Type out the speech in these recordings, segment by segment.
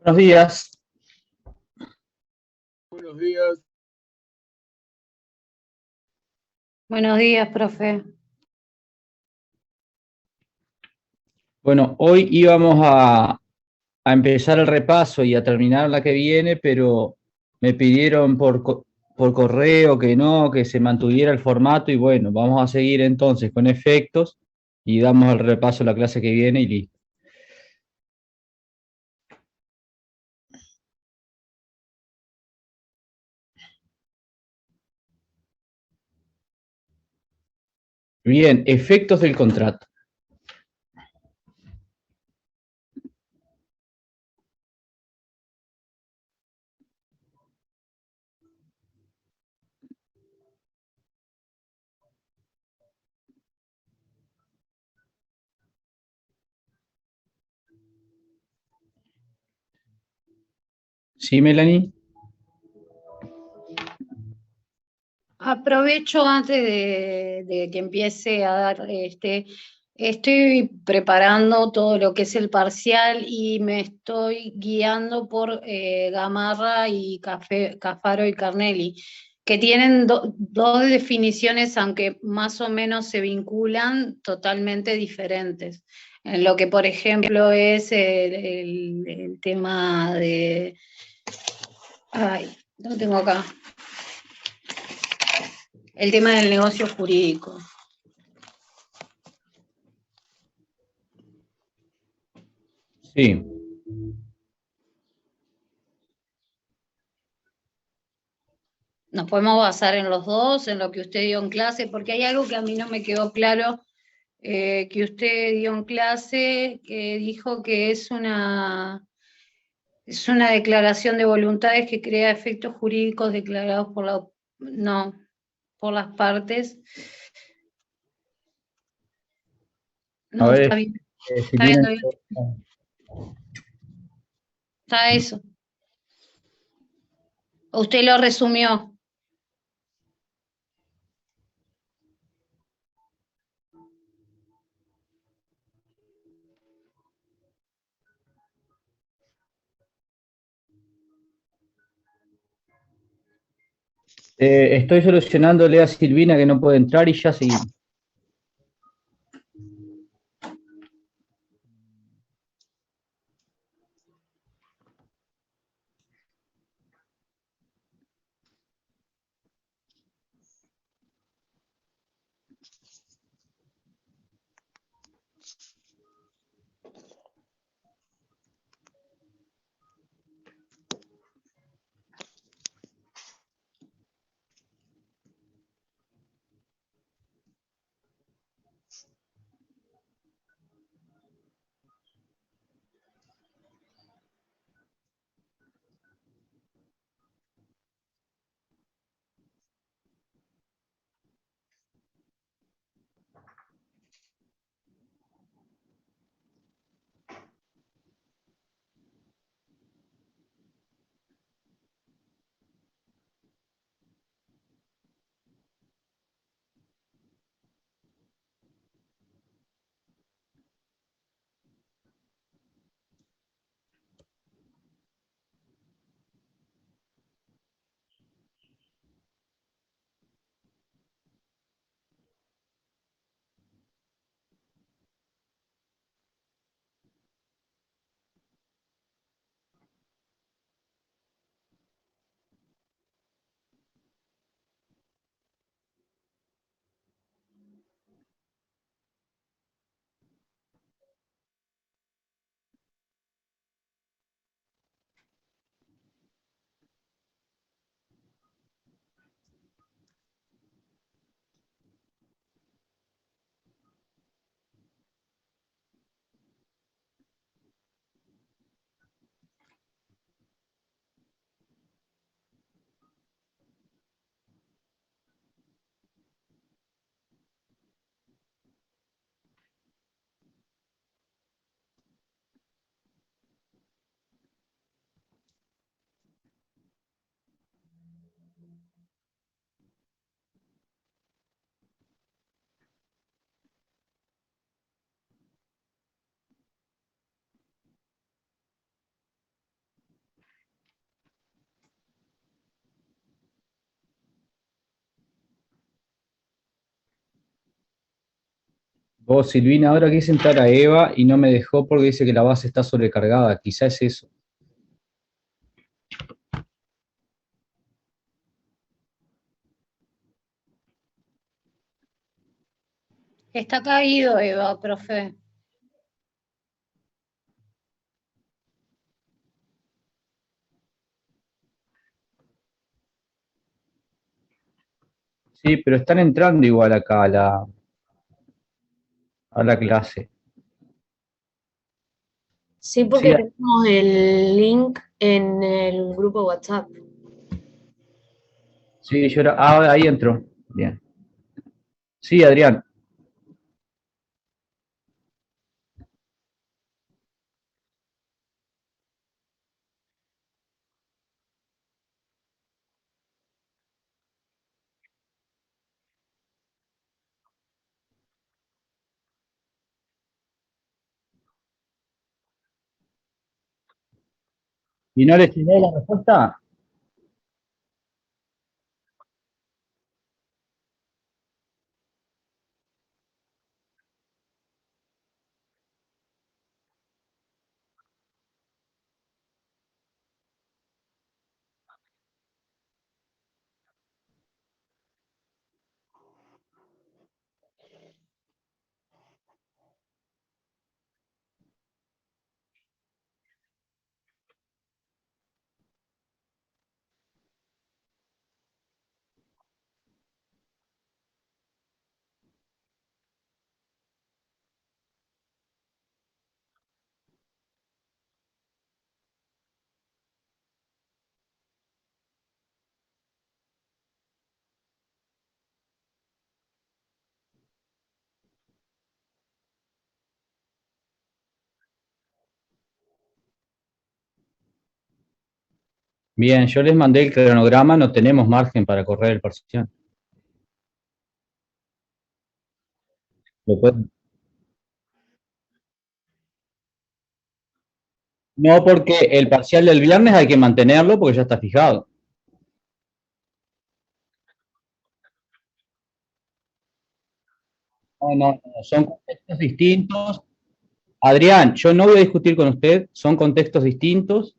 Buenos días. Buenos días. Buenos días, profe. Bueno, hoy íbamos a empezar el repaso y a terminar la que viene, pero me pidieron por correo que se mantuviera el formato y bueno, vamos a seguir entonces con efectos y damos el repaso a la clase que viene y listo. Bien, efectos del contrato. ¿Sí, Melanie? Aprovecho antes de que empiece a dar estoy preparando todo lo que es el parcial y me estoy guiando por Gamarra y Cafaro y Carnelli, que tienen dos definiciones, aunque más o menos se vinculan, totalmente diferentes. En lo que, por ejemplo, es el tema de... Ay, lo tengo acá. El tema del negocio jurídico. Sí. Nos podemos basar en los dos, en lo que usted dio en clase, porque hay algo que a mí no me quedó claro, que usted dio en clase, que dijo que es una declaración de voluntades que crea efectos jurídicos declarados por las partes. No, A ver, está bien. si Está bien, tienen... está bien. Está eso. Usted lo resumió. Estoy solucionándole a Silvina que no puede entrar y ya seguimos. Vos, Silvina, ahora quise entrar a Eva y no me dejó porque dice que la base está sobrecargada. Quizás es eso. Está caído, Eva, profe. Sí, pero están entrando igual acá a la clase. Sí, Sí, porque tenemos el link en el grupo WhatsApp. sí, ahí entró. Bien. Sí, Adrián. ¿Y no le llegó la respuesta? Bien, yo les mandé el cronograma, no tenemos margen para correr el parcial. Lo pueden- No, porque el parcial del viernes hay que mantenerlo porque ya está fijado. No, no, no, son contextos distintos. Adrián, yo no voy a discutir con usted, son contextos distintos.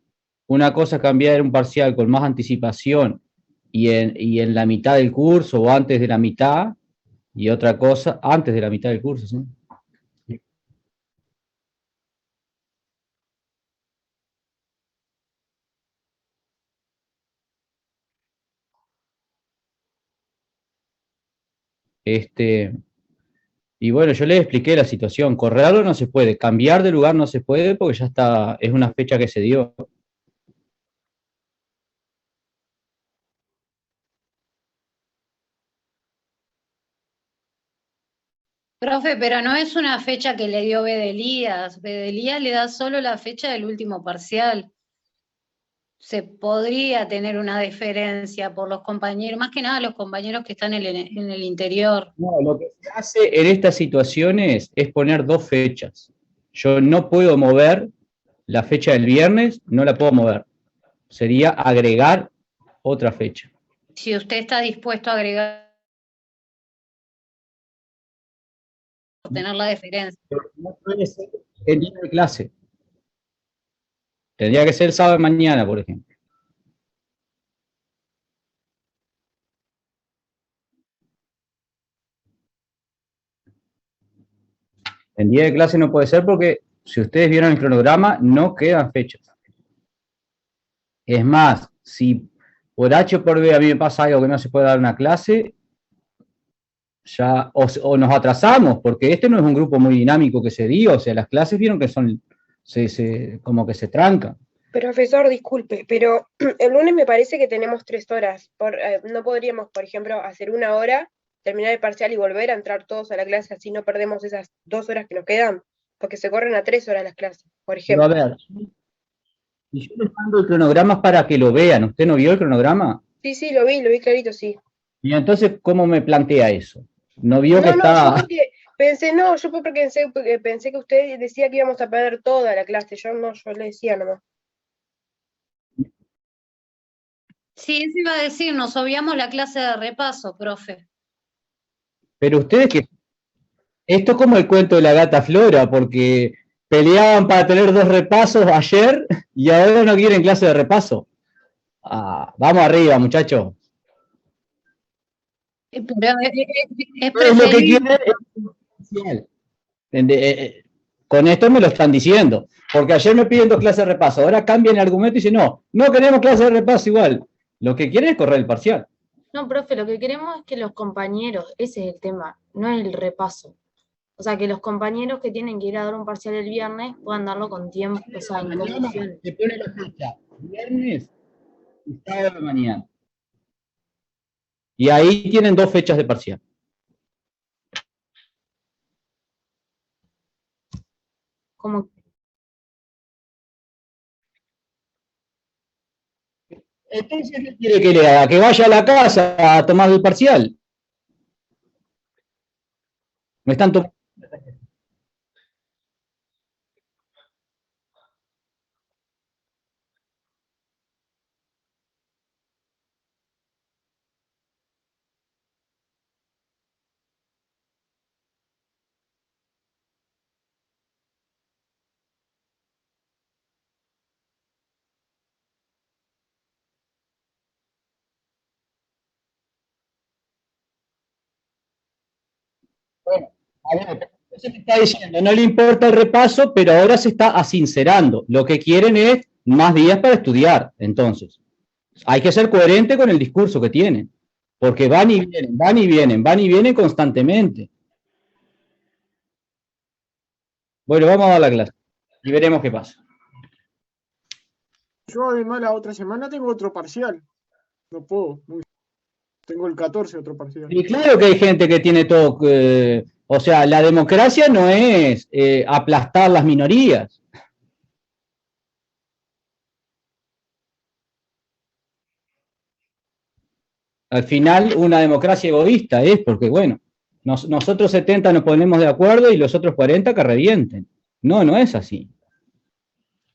Una cosa es cambiar un parcial con más anticipación y en la mitad del curso o antes de la mitad, y otra cosa antes de la mitad del curso. ¿Sí? Este, y bueno, yo les expliqué la situación. Correrlo no se puede, cambiar de lugar no se puede porque ya está, es una fecha que se dio. Profe, pero no es una fecha que le dio Bedelías. Bedelías le da solo la fecha del último parcial. Se podría tener una diferencia por los compañeros, más que nada los compañeros que están en el interior. No, lo que se hace en estas situaciones es poner dos fechas. Yo no puedo mover la fecha del viernes, no la puedo mover. Sería agregar otra fecha. Si usted está dispuesto a agregar, tener la diferencia. Pero no puede ser el día de clase. Tendría que ser el sábado de mañana, por ejemplo. El día de clase no puede ser porque si ustedes vieron el cronograma, no quedan fechas. Es más, si por H o por B a mí me pasa algo que no se puede dar una clase, ya o nos atrasamos, porque este no es un grupo muy dinámico que se dio, o sea, las clases vieron que son, como que se trancan. Profesor, disculpe, pero el lunes me parece que tenemos 3 horas. No podríamos, por ejemplo, hacer una hora, terminar el parcial y volver a entrar todos a la clase, así no perdemos esas 2 horas que nos quedan, porque se corren a 3 horas las clases, por Pero a ejemplo. ver, y yo les mando el cronograma para que lo vean. ¿Usted no vio el cronograma? Sí, sí, lo vi clarito, sí. Y entonces, ¿cómo me plantea eso? ¿No vio que No, no, yo está? porque pensé, no, yo porque pensé que usted decía que íbamos a perder toda la clase, yo no, yo le decía nomás. Sí, eso iba a decir, nos obviamos la clase de repaso, profe. Pero ustedes que Esto es como el cuento de la gata Flora, porque peleaban para tener 2 repasos ayer y ahora no quieren clase de repaso. Ah, vamos arriba, muchachos. Pero es Es lo que quieren preferible. es parcial. Con esto me lo están diciendo, porque ayer me piden 2 clases de repaso, ahora cambian el argumento y dicen, no, no queremos clase de repaso igual. Lo que quieren es correr el parcial. No, profe, lo que queremos es que los compañeros, ese es el tema, no es el repaso. O sea, que los compañeros que tienen que ir a dar un parcial el viernes puedan darlo con tiempo, o sea, en condiciones. Se pone la fecha, viernes y sábado de la mañana. Y ahí tienen 2 fechas de parcial. Como, Entonces, ¿qué quiere que le haga? ¿Que vaya a la casa a tomar el parcial? Me están tomando. Bueno, a ver, eso me está diciendo, no le importa el repaso, pero ahora se está asincerando. Lo que quieren es más días para estudiar. Entonces, hay que ser coherente con el discurso que tienen, porque van y vienen, van y vienen, van y vienen constantemente. Bueno, vamos a dar la clase y veremos qué pasa. Yo además la otra semana tengo otro parcial. No puedo. Tengo el 14 otro parcial. Y claro que hay gente que tiene todo, o sea, la democracia no es aplastar las minorías. Al final, una democracia egoísta es porque, bueno, nosotros 70 nos ponemos de acuerdo y los otros 40 que revienten. No, no es así.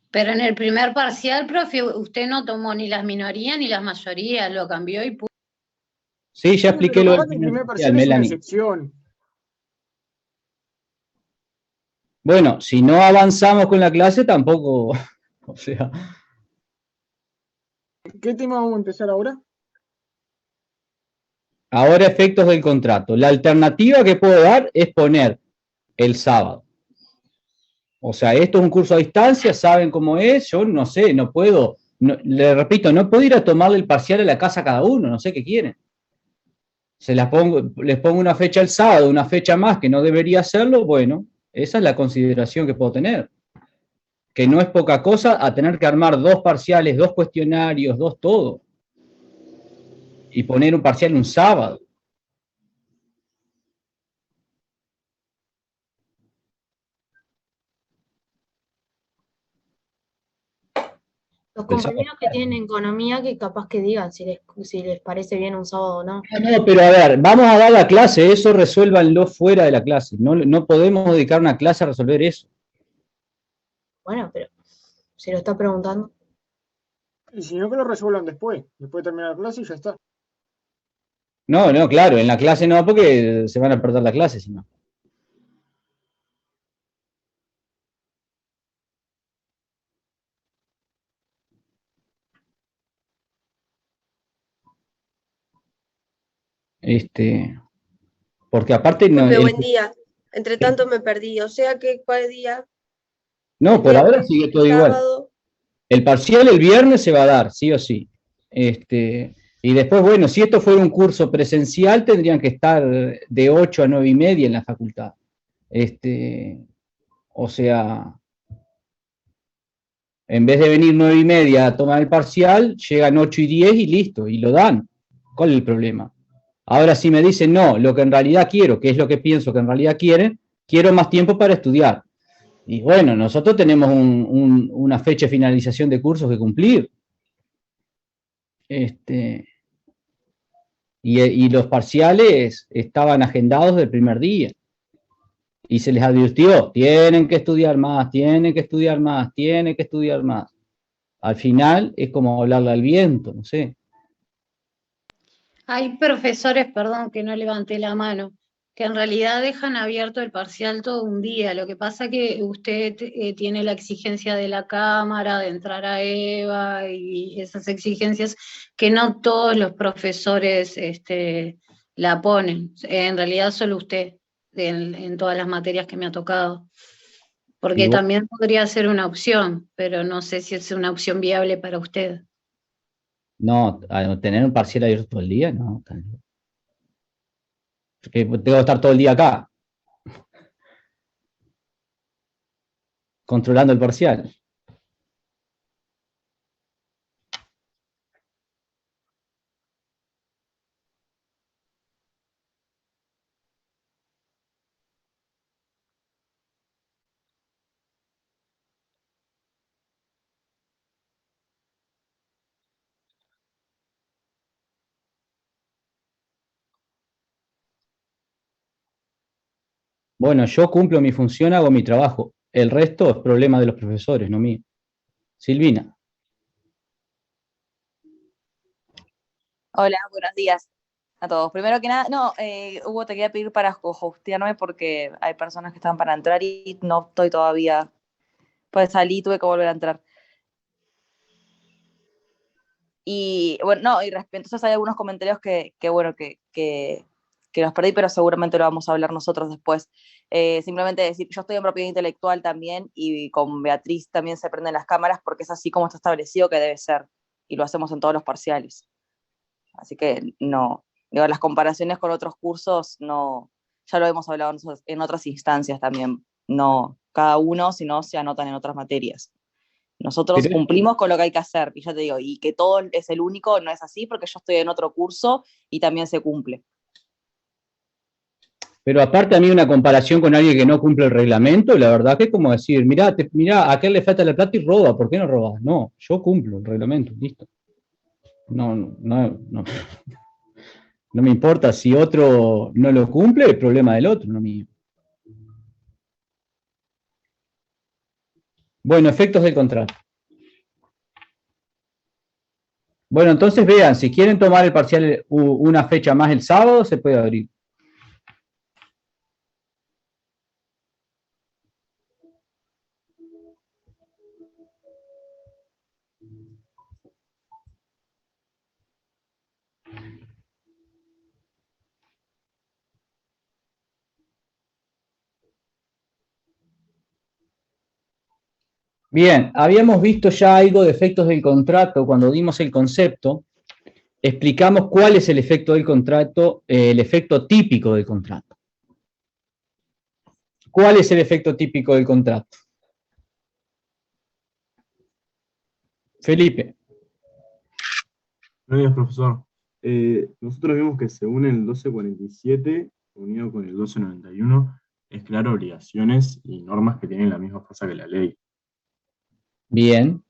Pero en el primer parcial, profe, usted no tomó ni las minorías ni las mayorías, lo cambió y puso. Sí, ya expliqué Pero lo capaz del que el primer primer parcial, parcial es una Melanie. excepción. Bueno, si no avanzamos con la clase, tampoco, o sea, ¿Qué tema vamos a empezar ahora? ahora efectos del contrato. La alternativa que puedo dar es poner el sábado. O sea, esto es un curso a distancia, saben cómo es, yo no sé, no puedo, le repito, no puedo ir a tomarle el parcial a la casa a cada uno, no sé qué quieren. Les pongo una fecha el sábado, una fecha más que no debería hacerlo, bueno, esa es la consideración que puedo tener. Que no es poca cosa a tener que armar 2 parciales, 2 cuestionarios, 2 todo. Y poner un parcial un sábado. los compañeros que tienen economía, que capaz que digan si les parece bien un sábado o no. No, pero a ver, vamos a dar la clase, eso resuélvanlo fuera de la clase. No podemos dedicar una clase a resolver eso. Bueno, pero se lo está preguntando. Y si no, que lo resuelvan después. Después de terminar la clase y ya está. No, claro, en la clase no, porque se van a perder la clase, si no. Porque aparte no, Profe, buen día. Entre tanto me perdí. O sea que, ¿cuál día? no, por ahora sigue todo igual. Sábado. El parcial el viernes se va a dar, sí o sí. Y después, bueno, si esto fuera un curso presencial, tendrían que estar de 8 a 9 y media en la facultad. O sea, en vez de venir 9 y media a tomar el parcial, llegan 8 y 10 y listo, y lo dan. ¿Cuál es el problema? Ahora, si me dicen, no, lo que en realidad quiero, que es lo que pienso que en realidad quieren, quiero más tiempo para estudiar. Y bueno, nosotros tenemos una fecha de finalización de cursos que cumplir. Y los parciales estaban agendados del primer día. Y se les advirtió, tienen que estudiar más, tienen que estudiar más, tienen que estudiar más. Al final es como hablarle al viento, no sé. Hay profesores, perdón que no levanté la mano, que en realidad dejan abierto el parcial todo un día. Lo que pasa que usted tiene la exigencia de la cámara, de entrar a EVA y esas exigencias que no todos los profesores la ponen. En realidad solo usted, en todas las materias que me ha tocado. Porque también podría ser una opción, pero no sé si es una opción viable para usted. No, tener un parcial abierto todo el día, no. Porque tengo que estar todo el día acá, controlando el parcial. Bueno, yo cumplo mi función, hago mi trabajo. El resto es problema de los profesores, no mío. Silvina. Hola, buenos días a todos. Primero que nada, no, Hugo, te quería pedir para hostearme porque hay personas que están para entrar y no estoy todavía, pues salí, tuve que volver a entrar. Y bueno, no, y entonces hay algunos comentarios que los perdí, pero seguramente lo vamos a hablar nosotros después. Simplemente decir, yo estoy en propiedad intelectual también y con Beatriz también se prenden las cámaras porque es así como está establecido que debe ser y lo hacemos en todos los parciales. Así que no, digo, las comparaciones con otros cursos no, ya lo hemos hablado en otras instancias también, no cada uno, sino se anotan en otras materias. Nosotros cumplimos con lo que hay que hacer, y ya te digo, y que todo es el único, no es así, porque yo estoy en otro curso y también se cumple. Pero aparte a mí una comparación con alguien que no cumple el reglamento, la verdad que es como decir, mirá, a aquel le falta la plata y roba, ¿por qué no robas? No, yo cumplo el reglamento, listo. No me importa si otro no lo cumple, el problema del otro, no mío. Bueno, efectos del contrato. Bueno, entonces vean, si quieren tomar el parcial una fecha más el sábado, se puede abrir. Bien, habíamos visto ya algo de efectos del contrato cuando dimos el concepto. Explicamos cuál es el efecto del contrato, el efecto típico del contrato. ¿Cuál es el efecto típico del contrato? Felipe. Buenos días, profesor. Nosotros vimos que según el 1247, unido con el 1291, es crear obligaciones y normas que tienen la misma fuerza que la ley. Bien.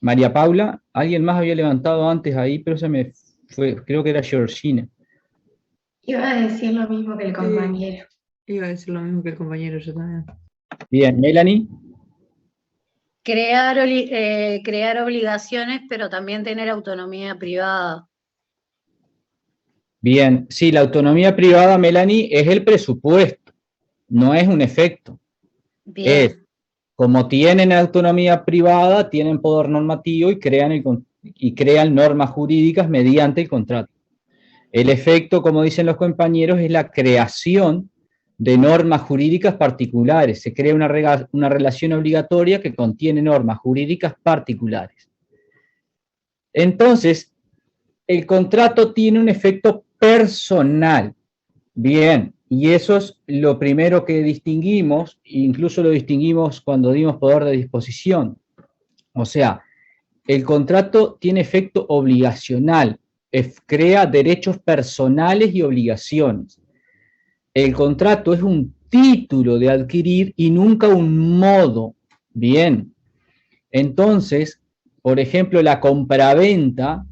María Paula, alguien más había levantado antes ahí, pero se me fue, creo que era Georgina. Iba a decir lo mismo que el compañero. Iba a decir lo mismo que el compañero, yo también. Bien, Melanie. Crear obligaciones, pero también tener autonomía privada. Bien, sí, la autonomía privada, Melanie, es el presupuesto, no es un efecto. Bien. Es, como tienen autonomía privada, tienen poder normativo y crean normas jurídicas mediante el contrato. El efecto, como dicen los compañeros, es la creación de normas jurídicas particulares. Se crea una relación obligatoria que contiene normas jurídicas particulares. Entonces, el contrato tiene un efecto personal. Bien, y eso es lo primero que distinguimos, incluso lo distinguimos cuando dimos poder de disposición. O sea, el contrato tiene efecto obligacional, crea derechos personales y obligaciones. El contrato es un título de adquirir y nunca un modo. Bien, entonces, por ejemplo, la compraventa,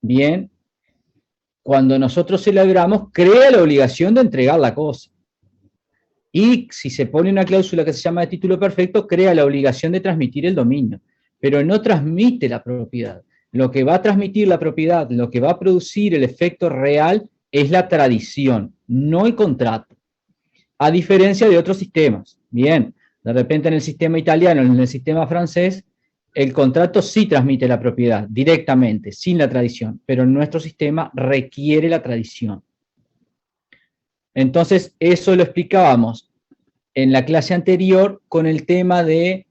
bien, cuando nosotros celebramos, crea la obligación de entregar la cosa. Y si se pone una cláusula que se llama de título perfecto, crea la obligación de transmitir el dominio, pero no transmite la propiedad. Lo que va a transmitir la propiedad, lo que va a producir el efecto real, es la tradición, no el contrato. A diferencia de otros sistemas. Bien, de repente en el sistema italiano, en el sistema francés, el contrato sí transmite la propiedad directamente, sin la tradición, pero en nuestro sistema requiere la tradición. Entonces, eso lo explicábamos en la clase anterior con el tema de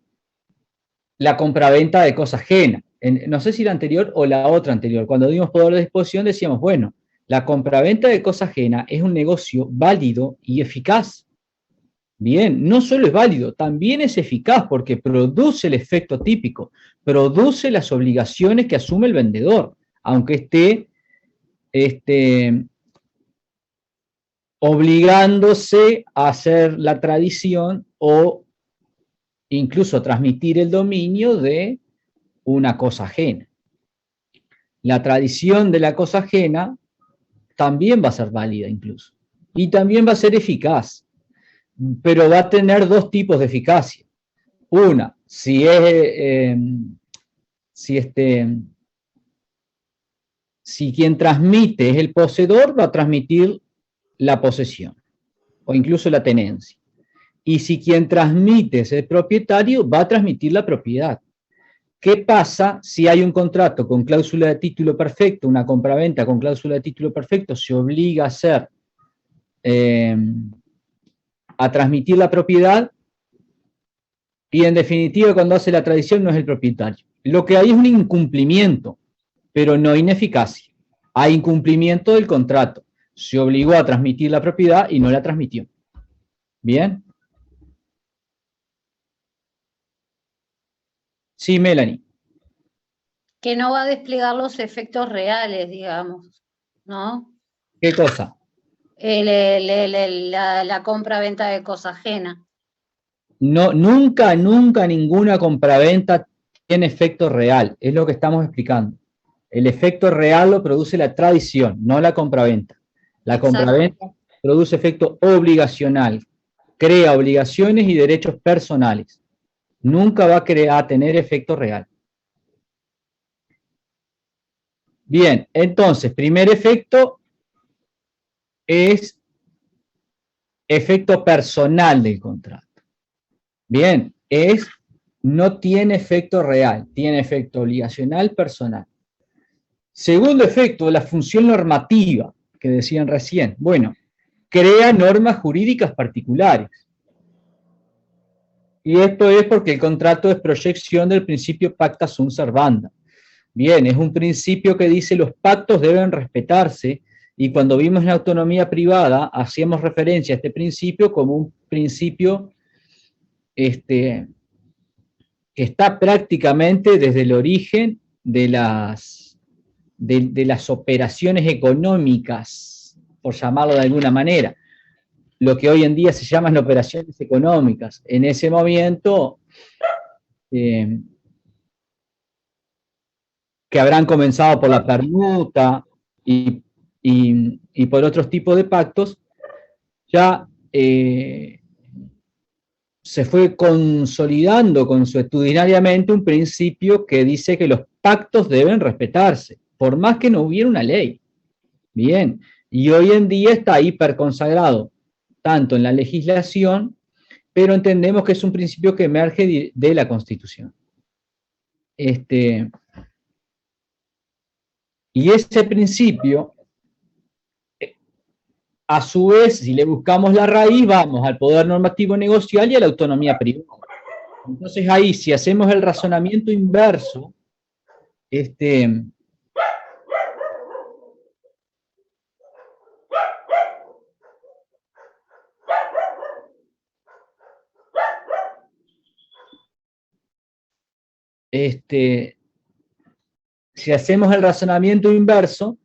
la compraventa de cosa ajena. No sé si la anterior o la otra anterior. Cuando dimos poder de disposición decíamos, bueno, la compraventa de cosa ajena es un negocio válido y eficaz. Bien, no solo es válido, también es eficaz porque produce el efecto típico, produce las obligaciones que asume el vendedor, aunque esté obligándose a hacer la tradición o incluso transmitir el dominio de una cosa ajena. La tradición de la cosa ajena también va a ser válida incluso, y también va a ser eficaz, pero va a tener dos tipos de eficacia. Una, si quien transmite es el poseedor, va a transmitir la posesión, o incluso la tenencia. Y si quien transmite es el propietario, va a transmitir la propiedad. ¿Qué pasa si hay un contrato con cláusula de título perfecto, una compraventa con cláusula de título perfecto, se obliga a hacer, a transmitir la propiedad, y en definitiva cuando hace la tradición no es el propietario? Lo que hay es un incumplimiento, pero no ineficacia. Hay incumplimiento del contrato. Se obligó a transmitir la propiedad y no la transmitió. ¿Bien? Sí, Melanie. Que no va a desplegar los efectos reales, digamos, ¿no? ¿Qué cosa? La compra-venta de cosa ajena. No, nunca ninguna compraventa tiene efecto real. Es lo que estamos explicando. El efecto real lo produce la tradición, no la compraventa. La compraventa produce efecto obligacional, crea obligaciones y derechos personales. Nunca va a tener efecto real. Bien, entonces, primer efecto es efecto personal del contrato. Bien, no tiene efecto real, tiene efecto obligacional personal. Segundo efecto, la función normativa, que decían recién. Bueno, crea normas jurídicas particulares. Y esto es porque el contrato es proyección del principio pacta sunt servanda. Bien, es un principio que dice los pactos deben respetarse, y cuando vimos la autonomía privada, hacíamos referencia a este principio como un principio que está prácticamente desde el origen de las operaciones económicas, por llamarlo de alguna manera. Lo que hoy en día se llaman operaciones económicas. En ese momento, que habrán comenzado por la permuta y por otros tipos de pactos, ya se fue consolidando consuetudinariamente un principio que dice que los pactos deben respetarse, por más que no hubiera una ley. Bien, y hoy en día está hiperconsagrado, tanto en la legislación, pero entendemos que es un principio que emerge de la Constitución. Y ese principio, a su vez, si le buscamos la raíz, vamos al poder normativo negocial y a la autonomía privada. Entonces ahí, si hacemos el razonamiento inverso, si hacemos el razonamiento inverso,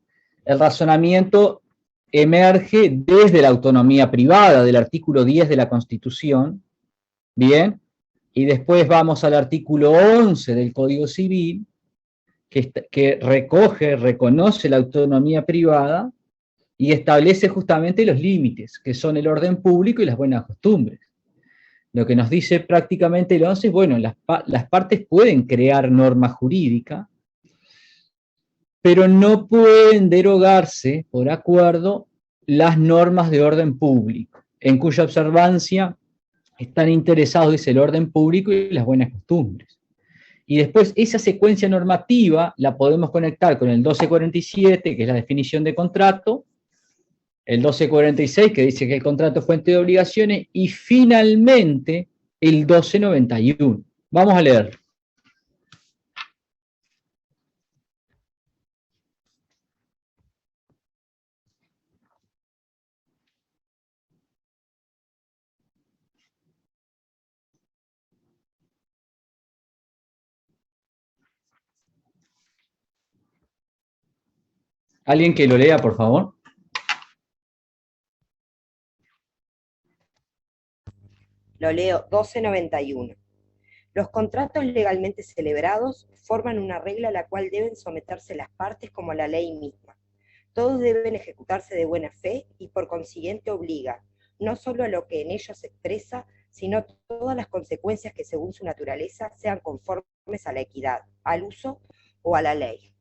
el razonamiento emerge desde la autonomía privada, del artículo 10 de la Constitución, ¿bien? Y después vamos al artículo 11 del Código Civil, que reconoce la autonomía privada y establece justamente los límites, que son el orden público y las buenas costumbres. Lo que nos dice prácticamente el 11 es, bueno, las partes pueden crear norma jurídica, pero no pueden derogarse por acuerdo las normas de orden público, en cuya observancia están interesados, dice, el orden público y las buenas costumbres. Y después esa secuencia normativa la podemos conectar con el 1247, que es la definición de contrato, el 1246, que dice que el contrato es fuente de obligaciones, y finalmente el 1291. Vamos a leer. ¿Alguien que lo lea, por favor? Lo leo, 1291. Los contratos legalmente celebrados forman una regla a la cual deben someterse las partes como la ley misma. Todos deben ejecutarse de buena fe y por consiguiente obligan, no solo a lo que en ellos se expresa, sino todas las consecuencias que según su naturaleza sean conformes a la equidad, al uso o a la ley.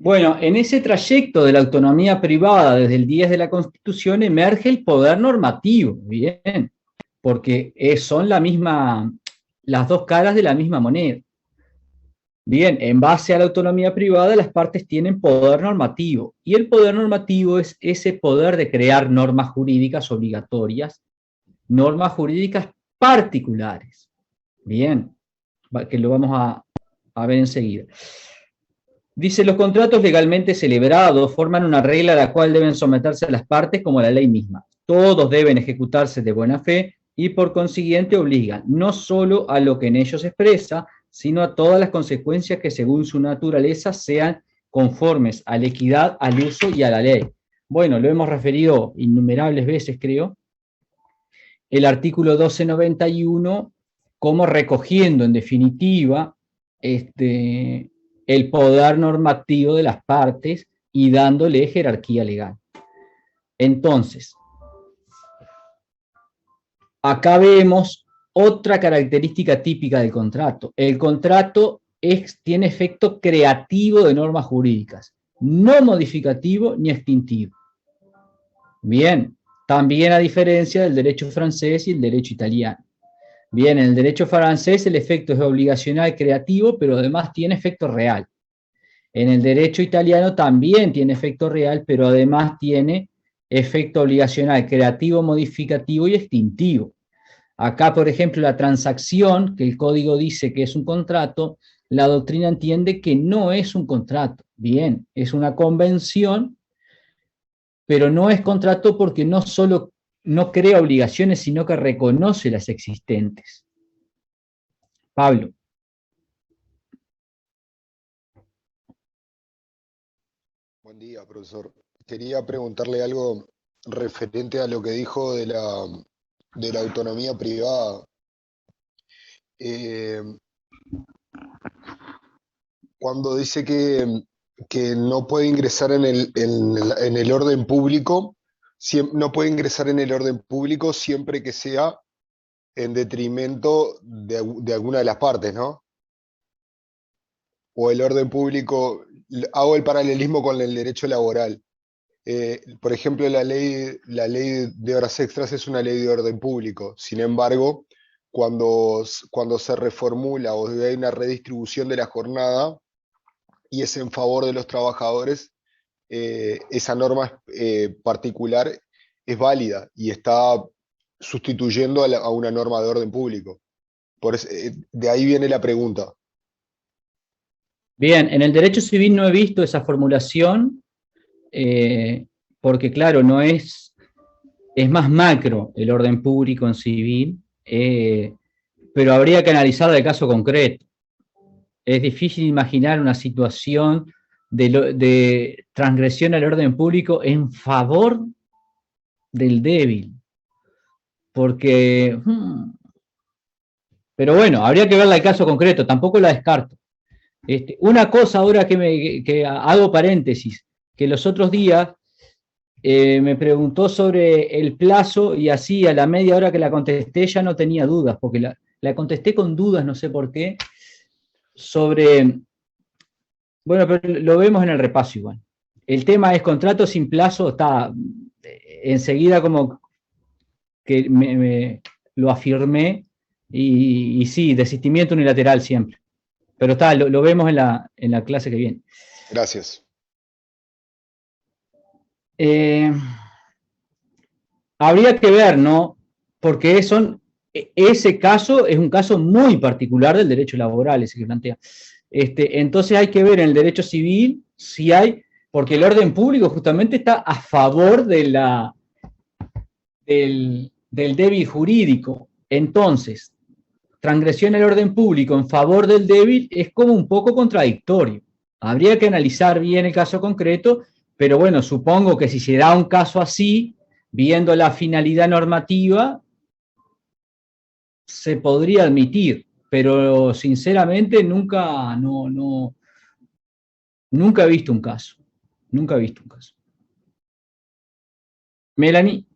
Bueno, en ese trayecto de la autonomía privada desde el 10 de la Constitución emerge el poder normativo, bien, porque son las dos caras de la misma moneda. Bien, en base a la autonomía privada las partes tienen poder normativo, y el poder normativo es ese poder de crear normas jurídicas obligatorias, normas jurídicas particulares. Bien, que lo vamos a ver enseguida. Dice, los contratos legalmente celebrados forman una regla a la cual deben someterse las partes como la ley misma. Todos deben ejecutarse de buena fe y por consiguiente obligan no solo a lo que en ellos se expresa, sino a todas las consecuencias que según su naturaleza sean conformes a la equidad, al uso y a la ley. Bueno, lo hemos referido innumerables veces, creo. El artículo 1291 como recogiendo en definitiva el poder normativo de las partes y dándole jerarquía legal. Entonces, acá vemos otra característica típica del contrato. El contrato tiene efecto creativo de normas jurídicas, no modificativo ni extintivo. Bien, también a diferencia del derecho francés y el derecho italiano. Bien, en el derecho francés el efecto es obligacional creativo, pero además tiene efecto real. En el derecho italiano también tiene efecto real, pero además tiene efecto obligacional creativo, modificativo y extintivo. Acá, por ejemplo, la transacción, que el código dice que es un contrato, la doctrina entiende que no es un contrato. Bien, es una convención, pero no es contrato porque no solo no crea obligaciones, sino que reconoce las existentes. Pablo. Buen día, profesor. Quería preguntarle algo referente a lo que dijo de la autonomía privada. Cuando dice que no puede ingresar en el orden público, no puede ingresar en el orden público siempre que sea en detrimento de alguna de las partes, ¿no? O el orden público, hago el paralelismo con el derecho laboral. Por ejemplo, la ley de horas extras es una ley de orden público. Sin embargo, cuando se reformula o hay una redistribución de la jornada y es en favor de los trabajadores, esa norma particular es válida y está sustituyendo a una norma de orden público. De ahí viene la pregunta. Bien, en el derecho civil no he visto esa formulación, porque claro, es más macro el orden público en civil, pero habría que analizar el caso concreto. Es difícil imaginar una situación de transgresión al orden público en favor del débil, porque... Pero bueno, habría que verla el caso concreto, tampoco la descarto. Una cosa ahora que hago paréntesis, que los otros días me preguntó sobre el plazo y así a la media hora que la contesté ya no tenía dudas, porque la contesté con dudas, no sé por qué, sobre... Bueno, pero lo vemos en el repaso igual. el tema es contrato sin plazo, está enseguida como que lo afirmé, y sí, desistimiento unilateral siempre. Pero está, lo vemos en la clase que viene. Gracias. Habría que ver, ¿no? Porque ese caso es un caso muy particular del derecho laboral, ese que plantea. Entonces hay que ver en el derecho civil si hay, porque el orden público justamente está a favor del débil jurídico. Entonces, transgresión del orden público en favor del débil es como un poco contradictorio. Habría que analizar bien el caso concreto, pero bueno, supongo que si se da un caso así, viendo la finalidad normativa, se podría admitir, pero sinceramente nunca he visto un caso. Nunca he visto un caso. Melanie.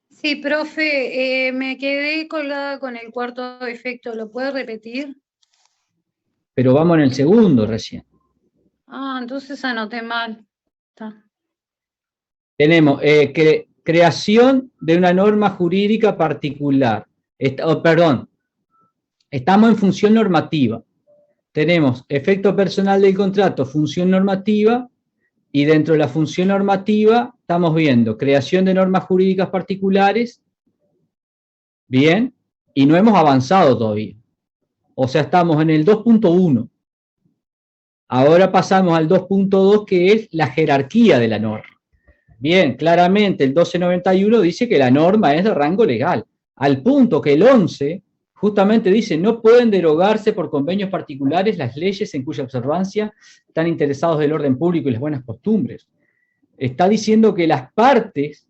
Sí, profe, me quedé colgada con el cuarto efecto. ¿Lo puede repetir? Pero vamos en el segundo recién. Ah, entonces anoté mal. Está. Tenemos creación de una norma jurídica particular. Perdón, estamos en función normativa. Tenemos efecto personal del contrato, función normativa, y dentro de la función normativa estamos viendo creación de normas jurídicas particulares, bien, y no hemos avanzado todavía. O sea, estamos en el 2.1. Ahora pasamos al 2.2, que es la jerarquía de la norma. Bien, claramente el 1291 dice que la norma es de rango legal, al punto que el 11 justamente dice no pueden derogarse por convenios particulares las leyes en cuya observancia están interesados del orden público y las buenas costumbres. Está diciendo que las partes,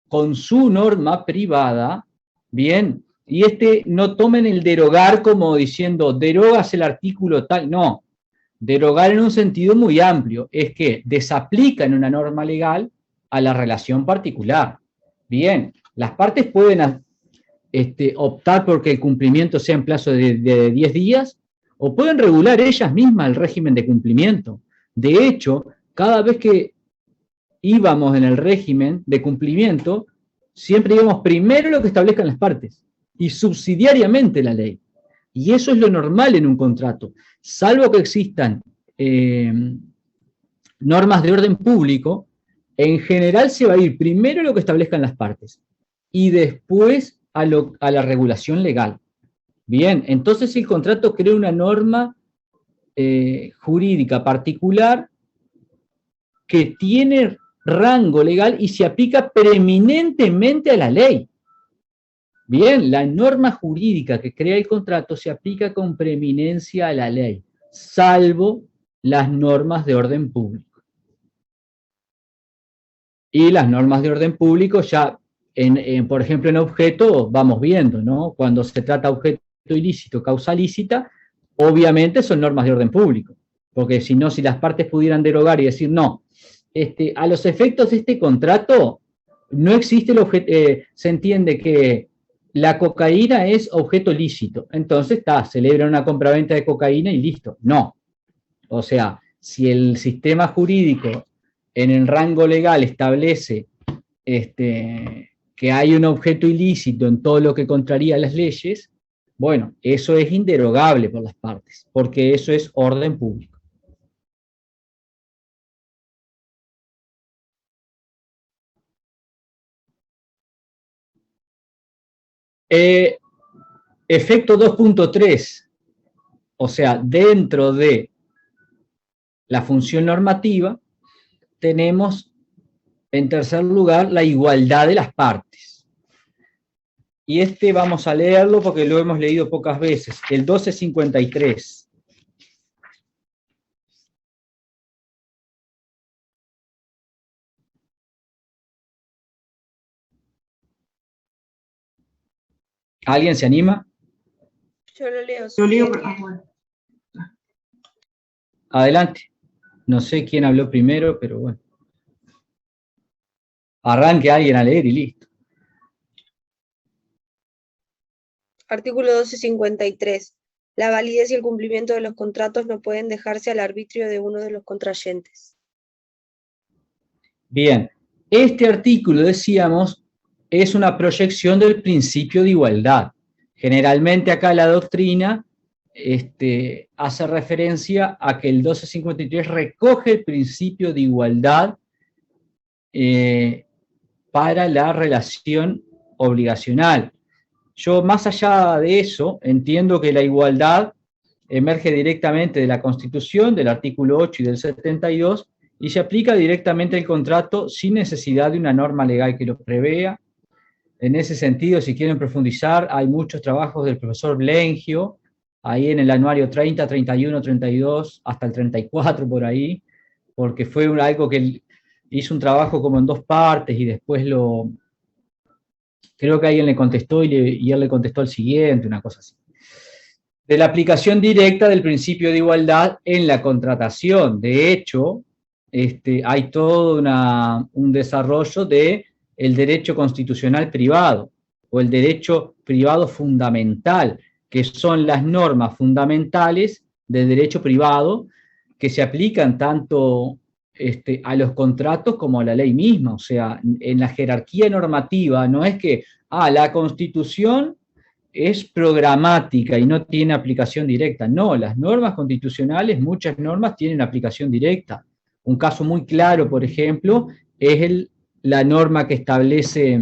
con su norma privada, bien, y no tomen el derogar como diciendo derogas el artículo tal, no. Derogar en un sentido muy amplio es que desaplican una norma legal a la relación particular. Bien, las partes pueden optar por que el cumplimiento sea en plazo de 10 días o pueden regular ellas mismas el régimen de cumplimiento. De hecho, cada vez que íbamos en el régimen de cumplimiento, siempre íbamos primero lo que establezcan las partes y subsidiariamente la ley. Y eso es lo normal en un contrato. Salvo que existan normas de orden público, en general se va a ir primero lo que establezcan las partes y después a la regulación legal. Bien, entonces el contrato crea una norma jurídica particular que tiene rango legal y se aplica preeminentemente a la ley. Bien, la norma jurídica que crea el contrato se aplica con preeminencia a la ley, salvo las normas de orden público. Y las normas de orden público ya, por ejemplo, en objeto, vamos viendo, ¿no? Cuando se trata de objeto ilícito, causa lícita, obviamente son normas de orden público, porque si no, si las partes pudieran derogar y decir, no, a los efectos de este contrato, no existe el objeto, se entiende que la cocaína es objeto lícito, entonces celebra una compraventa de cocaína y listo. No. O sea, si el sistema jurídico en el rango legal establece que hay un objeto ilícito en todo lo que contraría las leyes, bueno, eso es inderogable por las partes, porque eso es orden público. Efecto 2.3, o sea, dentro de la función normativa, tenemos en tercer lugar la igualdad de las partes. Y vamos a leerlo porque lo hemos leído pocas veces, el 1253. ¿Alguien se anima? Yo lo leo. Yo leo, bueno. Adelante. No sé quién habló primero, pero bueno. Arranque alguien a leer y listo. Artículo 1253. La validez y el cumplimiento de los contratos no pueden dejarse al arbitrio de uno de los contrayentes. Bien, este artículo, decíamos, es una proyección del principio de igualdad. Generalmente acá la doctrina hace referencia a que el 1253 recoge el principio de igualdad para la relación obligacional. Yo, más allá de eso, entiendo que la igualdad emerge directamente de la Constitución, del artículo 8 y del 72, y se aplica directamente al contrato sin necesidad de una norma legal que lo prevea. En ese sentido, si quieren profundizar, hay muchos trabajos del profesor Blengio, ahí en el anuario 30, 31, 32, hasta el 34 por ahí, porque fue algo que él hizo un trabajo como en 2 partes y después creo que alguien le contestó y él le contestó al siguiente, una cosa así. De la aplicación directa del principio de igualdad en la contratación. De hecho, hay todo un desarrollo del derecho constitucional privado, o el derecho privado fundamental, que son las normas fundamentales del derecho privado que se aplican tanto a los contratos como a la ley misma. O sea, en la jerarquía normativa no es que la Constitución es programática y no tiene aplicación directa. No, las normas constitucionales, muchas normas tienen aplicación directa. Un caso muy claro, por ejemplo, es la norma que establece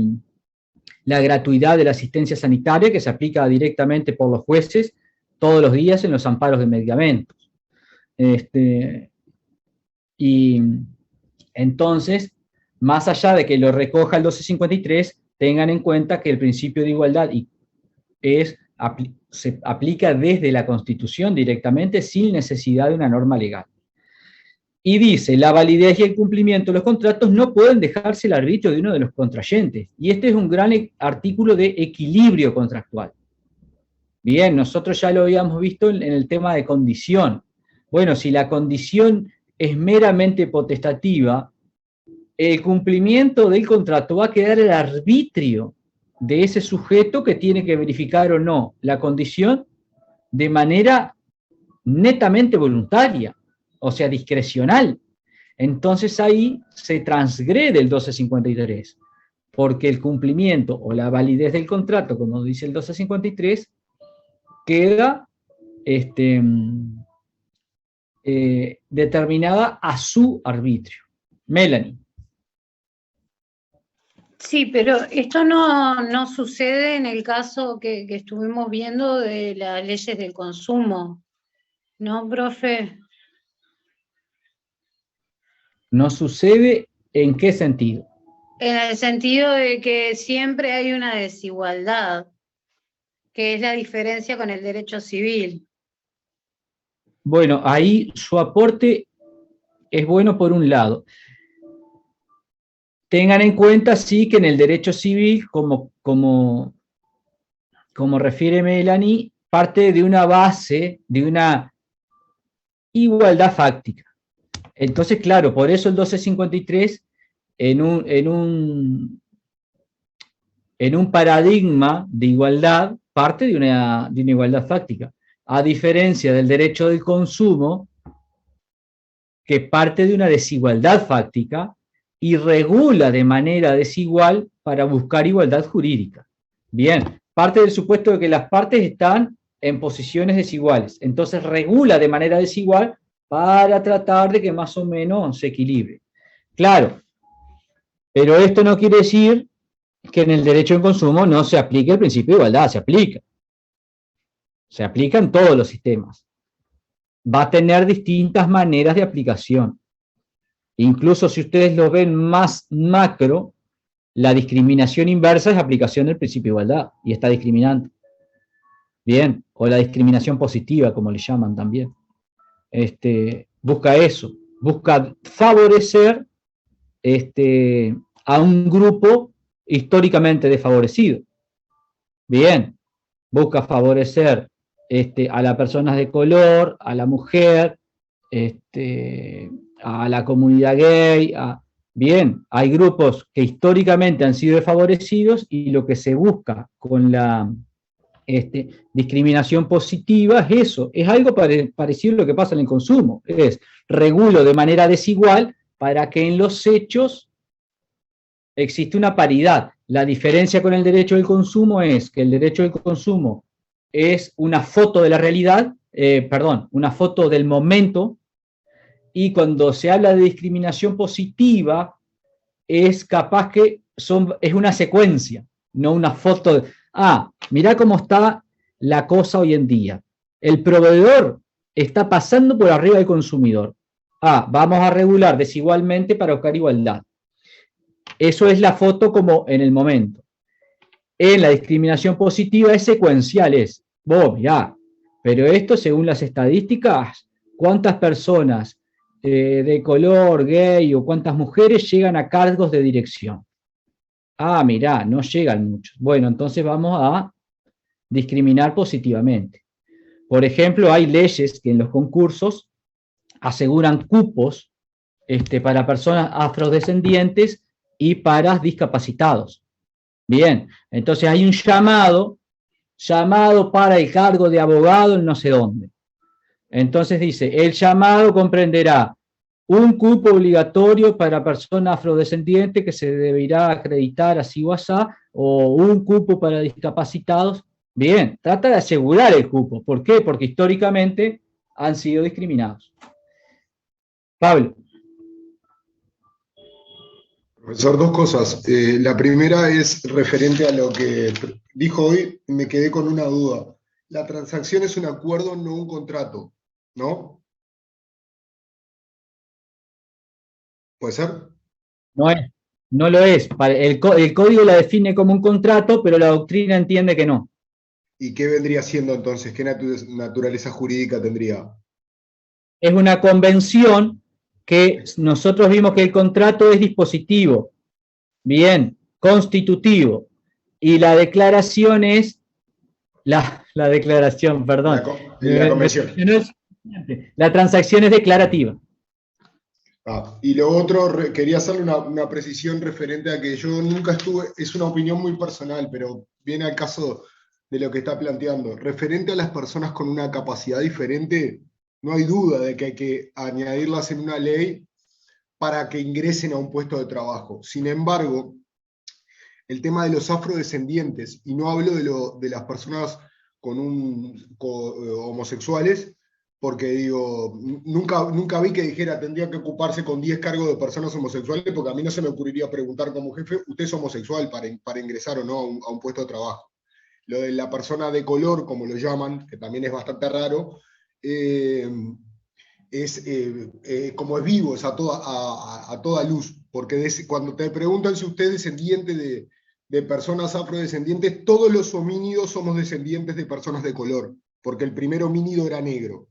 la gratuidad de la asistencia sanitaria, que se aplica directamente por los jueces todos los días en los amparos de medicamentos. Y entonces, más allá de que lo recoja el 1253, tengan en cuenta que el principio de igualdad se aplica desde la Constitución directamente, sin necesidad de una norma legal. Y dice, la validez y el cumplimiento de los contratos no pueden dejarse al arbitrio de uno de los contrayentes. Y este es un gran artículo de equilibrio contractual. Bien, nosotros ya lo habíamos visto en el tema de condición. Bueno, si la condición es meramente potestativa, el cumplimiento del contrato va a quedar al arbitrio de ese sujeto que tiene que verificar o no la condición de manera netamente voluntaria, o sea, discrecional. Entonces ahí se transgrede el 1253, porque el cumplimiento o la validez del contrato, como dice el 1253, queda determinada a su arbitrio. Melanie. Sí, pero esto no sucede en el caso que estuvimos viendo de las leyes del consumo, ¿no, profe? ¿No sucede en qué sentido? En el sentido de que siempre hay una desigualdad, que es la diferencia con el derecho civil. Bueno, ahí su aporte es bueno por un lado. Tengan en cuenta, sí, que en el derecho civil, como refiere Melanie, parte de una base, de una igualdad fáctica. Entonces, claro, por eso el 1253, en un paradigma de igualdad, parte de una igualdad fáctica, a diferencia del derecho del consumo, que parte de una desigualdad fáctica, y regula de manera desigual para buscar igualdad jurídica. Bien, parte del supuesto de que las partes están en posiciones desiguales, entonces regula de manera desigual para tratar de que más o menos se equilibre. Claro, pero esto no quiere decir que en el derecho del consumo no se aplique el principio de igualdad, se aplica. Se aplica en todos los sistemas. Va a tener distintas maneras de aplicación. Incluso si ustedes lo ven más macro, la discriminación inversa es aplicación del principio de igualdad y está discriminando. Bien, o la discriminación positiva, como le llaman también. Busca eso, busca favorecer a un grupo históricamente desfavorecido. Bien, busca favorecer a las personas de color, a la mujer, a la comunidad gay. Bien, hay grupos que históricamente han sido desfavorecidos y lo que se busca con la discriminación positiva es eso, es algo parecido a lo que pasa en el consumo, es regulo de manera desigual para que en los hechos existe una paridad. La diferencia con el derecho del consumo es que el derecho del consumo es una foto de la realidad, una foto del momento, y cuando se habla de discriminación positiva, es capaz que es una secuencia, no una foto de, mirá cómo está la cosa hoy en día. El proveedor está pasando por arriba del consumidor. Vamos a regular desigualmente para buscar igualdad. Eso es la foto como en el momento. En la discriminación positiva es secuencial, mirá, pero esto según las estadísticas, ¿cuántas personas de color, gay o cuántas mujeres llegan a cargos de dirección? Mirá, no llegan muchos. Bueno, entonces vamos a discriminar positivamente. Por ejemplo, hay leyes que en los concursos aseguran cupos para personas afrodescendientes y para discapacitados. Bien, entonces hay un llamado para el cargo de abogado en no sé dónde. Entonces dice, el llamado comprenderá un cupo obligatorio para personas afrodescendientes que se deberá acreditar así o asá, o un cupo para discapacitados. Bien, trata de asegurar el cupo. ¿Por qué? Porque históricamente han sido discriminados. Pablo. Profesor, dos cosas. La primera es referente a lo que dijo hoy, me quedé con una duda. La transacción es un acuerdo, no un contrato, ¿no? ¿Puede ser? No lo es. El código la define como un contrato, pero la doctrina entiende que no. ¿Y qué vendría siendo entonces? ¿Qué naturaleza jurídica tendría? Es una convención que nosotros vimos que el contrato es dispositivo, bien, constitutivo, y la declaración es, la declaración, perdón. La convención. La transacción es declarativa. Y lo otro, quería hacerle una precisión referente a que yo nunca estuve, es una opinión muy personal, pero viene al caso de lo que está planteando. Referente a las personas con una capacidad diferente, no hay duda de que hay que añadirlas en una ley para que ingresen a un puesto de trabajo. Sin embargo, el tema de los afrodescendientes, y no hablo de las personas homosexuales, porque digo, nunca vi que dijera tendría que ocuparse con 10 cargos de personas homosexuales, porque a mí no se me ocurriría preguntar como jefe, ¿usted es homosexual para ingresar o no a un puesto de trabajo? Lo de la persona de color, como lo llaman, que también es bastante raro, como es vivo, es a toda luz, porque cuando te preguntan si usted es descendiente de personas afrodescendientes, todos los homínidos somos descendientes de personas de color, porque el primer homínido era negro.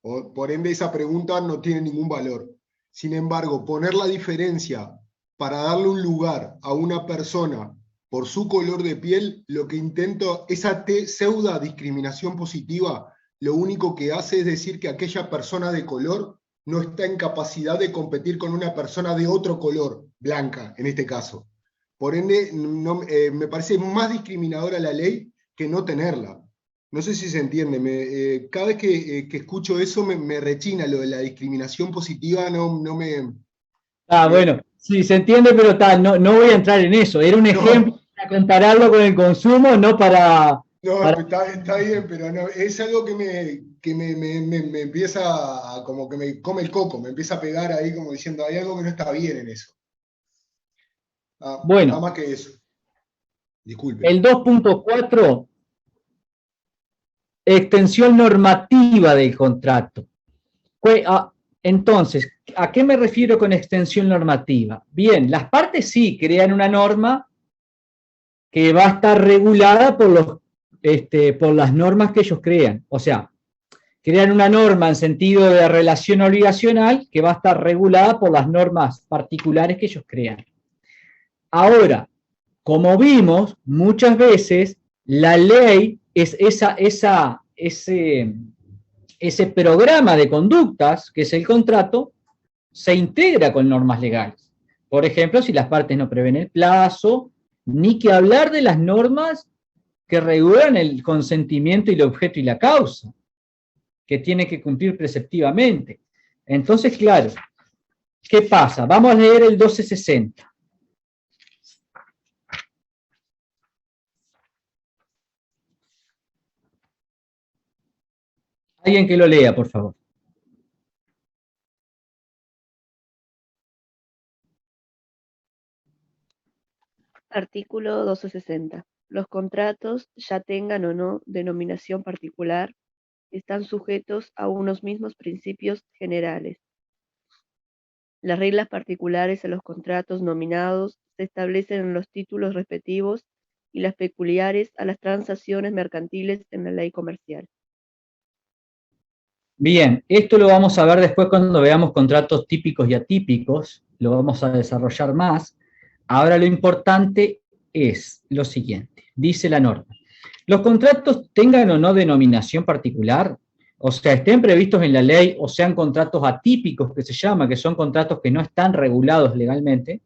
Por ende, esa pregunta no tiene ningún valor. Sin embargo, poner la diferencia para darle un lugar a una persona por su color de piel, lo que intento, esa pseudo discriminación positiva, lo único que hace es decir que aquella persona de color no está en capacidad de competir con una persona de otro color, blanca en este caso. Por ende, me parece más discriminadora la ley que no tenerla. No sé si se entiende, cada vez que escucho eso me rechina lo de la discriminación positiva, no me... Bueno, sí, se entiende, pero no voy a entrar en eso. Era un ejemplo para compararlo con el consumo, no para... Está bien, pero no, es algo que me empieza, como que me come el coco, me empieza a pegar ahí como diciendo, hay algo que no está bien en eso. Bueno, nada más que eso. Disculpe. El 2.4, extensión normativa del contrato. Entonces, ¿a qué me refiero con extensión normativa? Bien, las partes sí crean una norma que va a estar regulada por las normas que ellos crean. O sea, crean una norma en sentido de relación obligacional que va a estar regulada por las normas particulares que ellos crean. Ahora, como vimos, muchas veces la ley es ese programa de conductas, que es el contrato, se integra con normas legales. Por ejemplo, si las partes no prevén el plazo, ni que hablar de las normas que regulan el consentimiento y el objeto y la causa, que tiene que cumplir preceptivamente. Entonces, claro, ¿qué pasa? Vamos a leer el 1260. Alguien que lo lea, por favor. Artículo 260. Los contratos, ya tengan o no denominación particular, están sujetos a unos mismos principios generales. Las reglas particulares a los contratos nominados se establecen en los títulos respectivos y las peculiares a las transacciones mercantiles en la ley comercial. Bien, esto lo vamos a ver después cuando veamos contratos típicos y atípicos, lo vamos a desarrollar más. Ahora lo importante es lo siguiente, dice la norma. Los contratos tengan o no denominación particular, o sea, estén previstos en la ley o sean contratos atípicos, que se llama, que son contratos que no están regulados legalmente,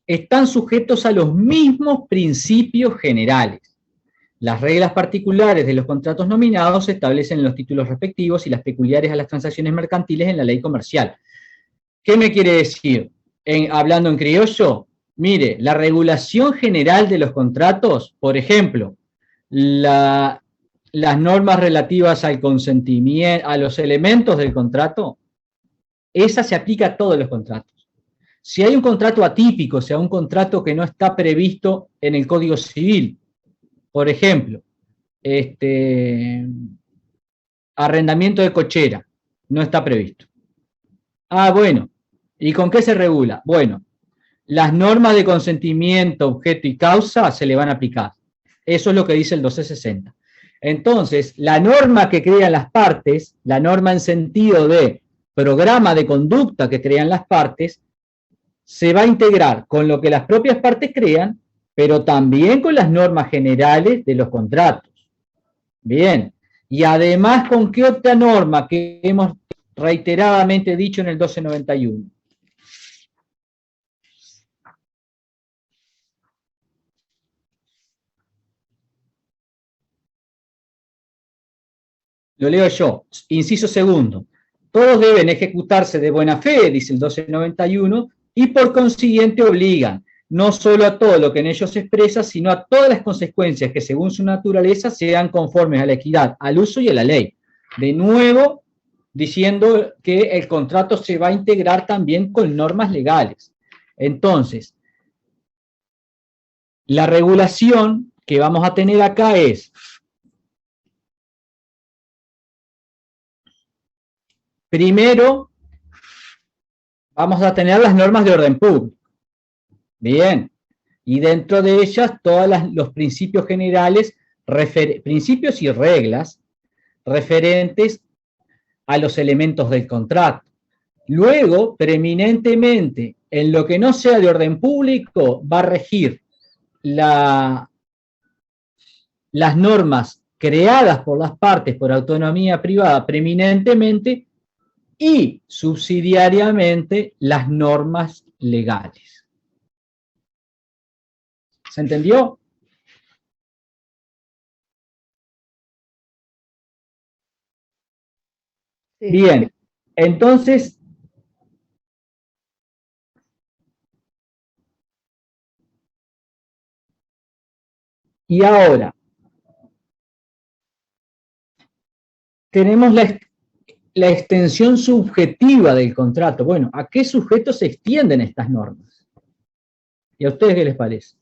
están sujetos a los mismos principios generales. Las reglas particulares de los contratos nominados se establecen en los títulos respectivos y las peculiares a las transacciones mercantiles en la ley comercial. ¿Qué me quiere decir? Hablando en criollo, mire, la regulación general de los contratos, por ejemplo, las normas relativas al consentimiento, a los elementos del contrato, esa se aplica a todos los contratos. Si hay un contrato atípico, o sea, un contrato que no está previsto en el Código Civil, por ejemplo, arrendamiento de cochera, no está previsto. Ah, bueno, ¿y con qué se regula? Bueno, las normas de consentimiento, objeto y causa se le van a aplicar. Eso es lo que dice el 1260. Entonces, la norma que crean las partes, la norma en sentido de programa de conducta que crean las partes, se va a integrar con lo que las propias partes crean, pero también con las normas generales de los contratos. Bien, y además, ¿con qué otra norma que hemos reiteradamente dicho en el 1291? Lo leo yo, inciso segundo. Todos deben ejecutarse de buena fe, dice el 1291, y por consiguiente obligan no solo a todo lo que en ellos se expresa, sino a todas las consecuencias que según su naturaleza sean conformes a la equidad, al uso y a la ley. De nuevo, diciendo que el contrato se va a integrar también con normas legales. Entonces, la regulación que vamos a tener acá es: primero, vamos a tener las normas de orden público. Bien. Y dentro de ellas, todos los principios generales, principios y reglas referentes a los elementos del contrato. Luego, preeminentemente, en lo que no sea de orden público, va a regir las normas creadas por las partes por autonomía privada preeminentemente y subsidiariamente las normas legales. ¿Se entendió? Sí. Bien, entonces, y ahora, tenemos la extensión subjetiva del contrato. Bueno, ¿a qué sujetos se extienden estas normas? ¿Y a ustedes qué les parece?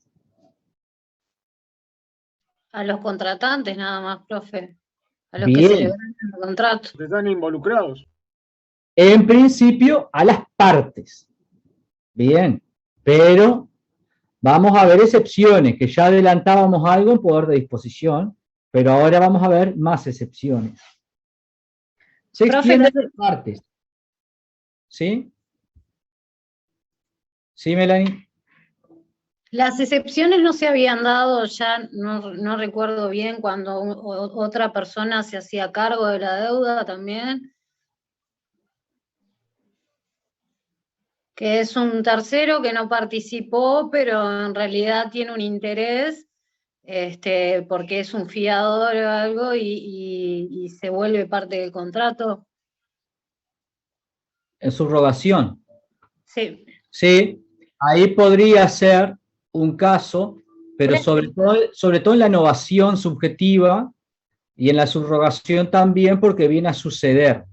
A los contratantes nada más, profe. A los Bien. que celebran el contrato. Que están involucrados. En principio, a las partes. Bien, pero vamos a ver excepciones, que ya adelantábamos algo en poder de disposición, pero ahora vamos a ver más excepciones. Se extienden a las partes. ¿Sí? ¿Sí, Melanie? Las excepciones no se habían dado, ya no recuerdo bien, cuando otra persona se hacía cargo de la deuda también. Que es un tercero que no participó, pero en realidad tiene un interés, porque es un fiador o algo y se vuelve parte del contrato. En subrogación. Sí. Sí, ahí podría ser un caso, pero sobre todo en la innovación subjetiva, Y en la subrogación también porque viene a suceder.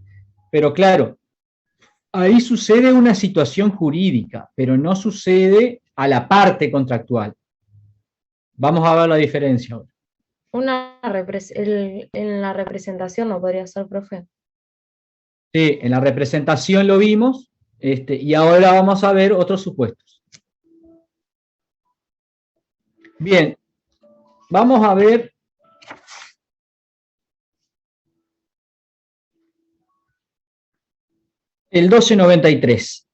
Pero claro, ahí sucede una situación jurídica, pero no sucede a la parte contractual. Vamos a ver la diferencia ahora. En la representación no podría ser, profe. Sí, en la representación lo vimos, y ahora vamos a ver otros supuestos. Bien, vamos a ver el 1293.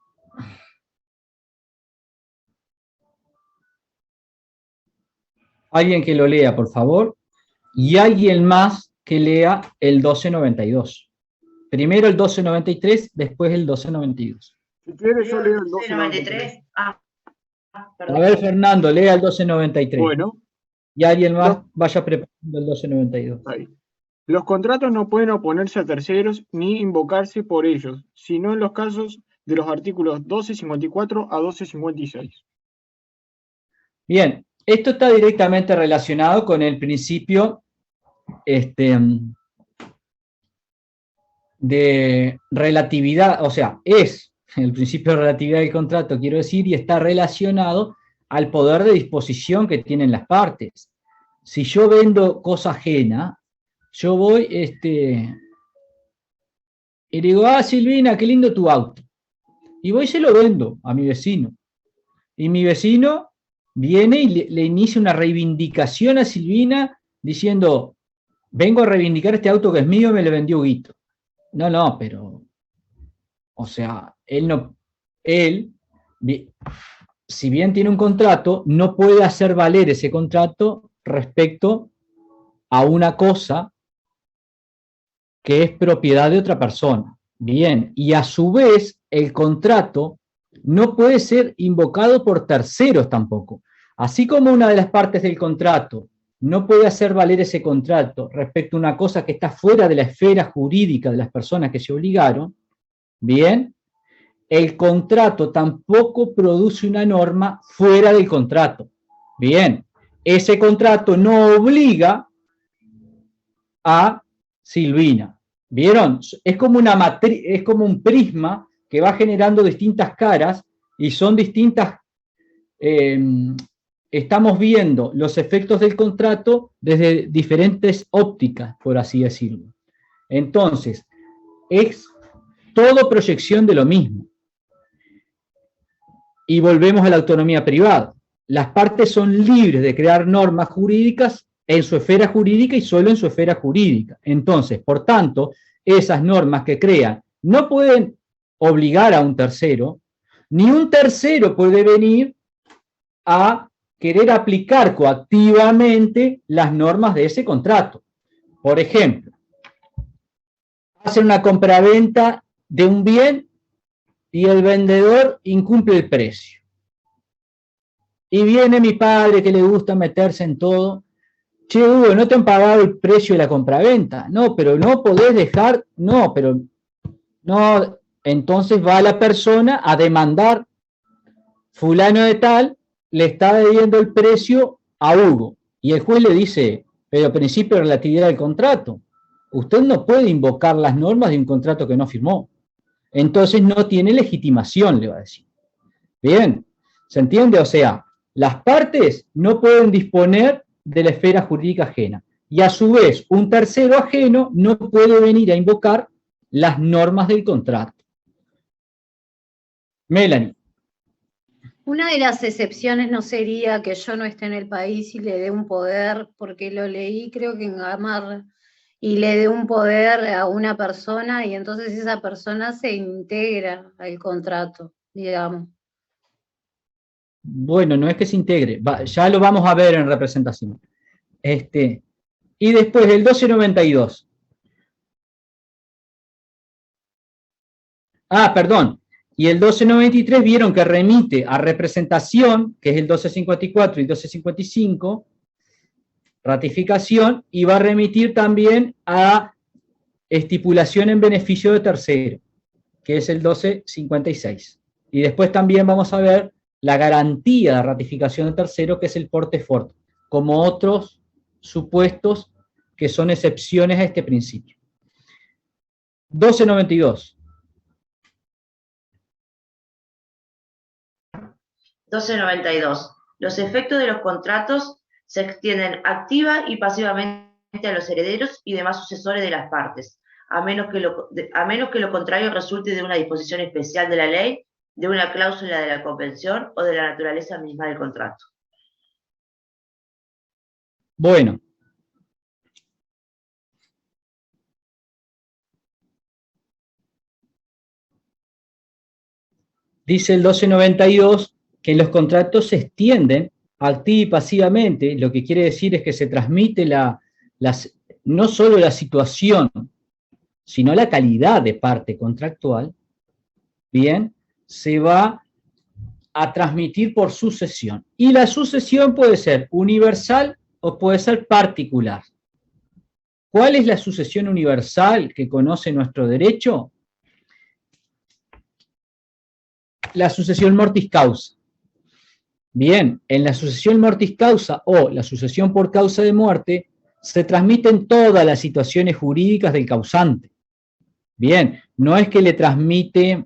Alguien que lo lea, por favor, y alguien más que lea el 1292. Primero el 1293, después el 1292. Si quieres, yo leo el 1293. A ver, Fernando, lea el 1293. Bueno. Y alguien más vaya preparando el 1292. Ahí. Los contratos no pueden oponerse a terceros ni invocarse por ellos, sino en los casos de los artículos 1254 a 1256. Bien, esto está directamente relacionado con el principio de relatividad, o sea, es el principio de relatividad del contrato, quiero decir, y está relacionado al poder de disposición que tienen las partes. Si yo vendo cosa ajena, yo voy y digo, Silvina, qué lindo tu auto. Y voy y se lo vendo a mi vecino. Y mi vecino viene y le inicia una reivindicación a Silvina diciendo, vengo a reivindicar este auto que es mío y me lo vendió Guito. No, pero, o sea, él, si bien tiene un contrato, no puede hacer valer ese contrato respecto a una cosa que es propiedad de otra persona. Bien, y a su vez, el contrato no puede ser invocado por terceros tampoco. Así como una de las partes del contrato no puede hacer valer ese contrato respecto a una cosa que está fuera de la esfera jurídica de las personas que se obligaron, bien, el contrato tampoco produce una norma fuera del contrato. Bien, ese contrato no obliga a Silvina. ¿Vieron? Es como una matriz, es como un prisma que va generando distintas caras y son distintas. Estamos viendo los efectos del contrato desde diferentes ópticas, por así decirlo. Entonces, es todo proyección de lo mismo. Y volvemos a la autonomía privada. Las partes son libres de crear normas jurídicas en su esfera jurídica y solo en su esfera jurídica. Entonces, por tanto, esas normas que crean no pueden obligar a un tercero, ni un tercero puede venir a querer aplicar coactivamente las normas de ese contrato. Por ejemplo, hacer una compraventa de un bien y el vendedor incumple el precio. Y viene mi padre que le gusta meterse en todo. Che, Hugo, ¿no te han pagado el precio de la compraventa? No, pero no podés dejar, no, pero no. Entonces va la persona a demandar, fulano de tal le está debiendo el precio a Hugo. Y el juez le dice, pero principio de relatividad del contrato. Usted no puede invocar las normas de un contrato que no firmó. Entonces no tiene legitimación, le va a decir. Bien, ¿se entiende? O sea, las partes no pueden disponer de la esfera jurídica ajena. Y a su vez, un tercero ajeno no puede venir a invocar las normas del contrato. Melanie. Una de las excepciones no sería que yo no esté en el país y le dé un poder, porque lo leí creo que en Gamarra, y le dé un poder a una persona y entonces esa persona se integra al contrato, digamos. Bueno, no es que se integre, ya lo vamos a ver en representación. Y después el 1292. Perdón. Y el 1293 vieron que remite a representación, que es el 1254 y 1255, ratificación, y va a remitir también a estipulación en beneficio de tercero, que es el 1256. Y después también vamos a ver la garantía de ratificación de tercero, que es el porte fort, como otros supuestos que son excepciones a este principio. 1292. 1292. Los efectos de los contratos se extienden activa y pasivamente a los herederos y demás sucesores de las partes, a menos que lo contrario resulte de una disposición especial de la ley, de una cláusula de la convención o de la naturaleza misma del contrato. Bueno. Dice el 1292 que los contratos se extienden activa y pasivamente, lo que quiere decir es que se transmite no solo la situación, sino la calidad de parte contractual, bien, se va a transmitir por sucesión. Y la sucesión puede ser universal o puede ser particular. ¿Cuál es la sucesión universal que conoce nuestro derecho? La sucesión mortis causa. Bien, en la sucesión mortis causa o la sucesión por causa de muerte se transmiten todas las situaciones jurídicas del causante. Bien, no es que le transmite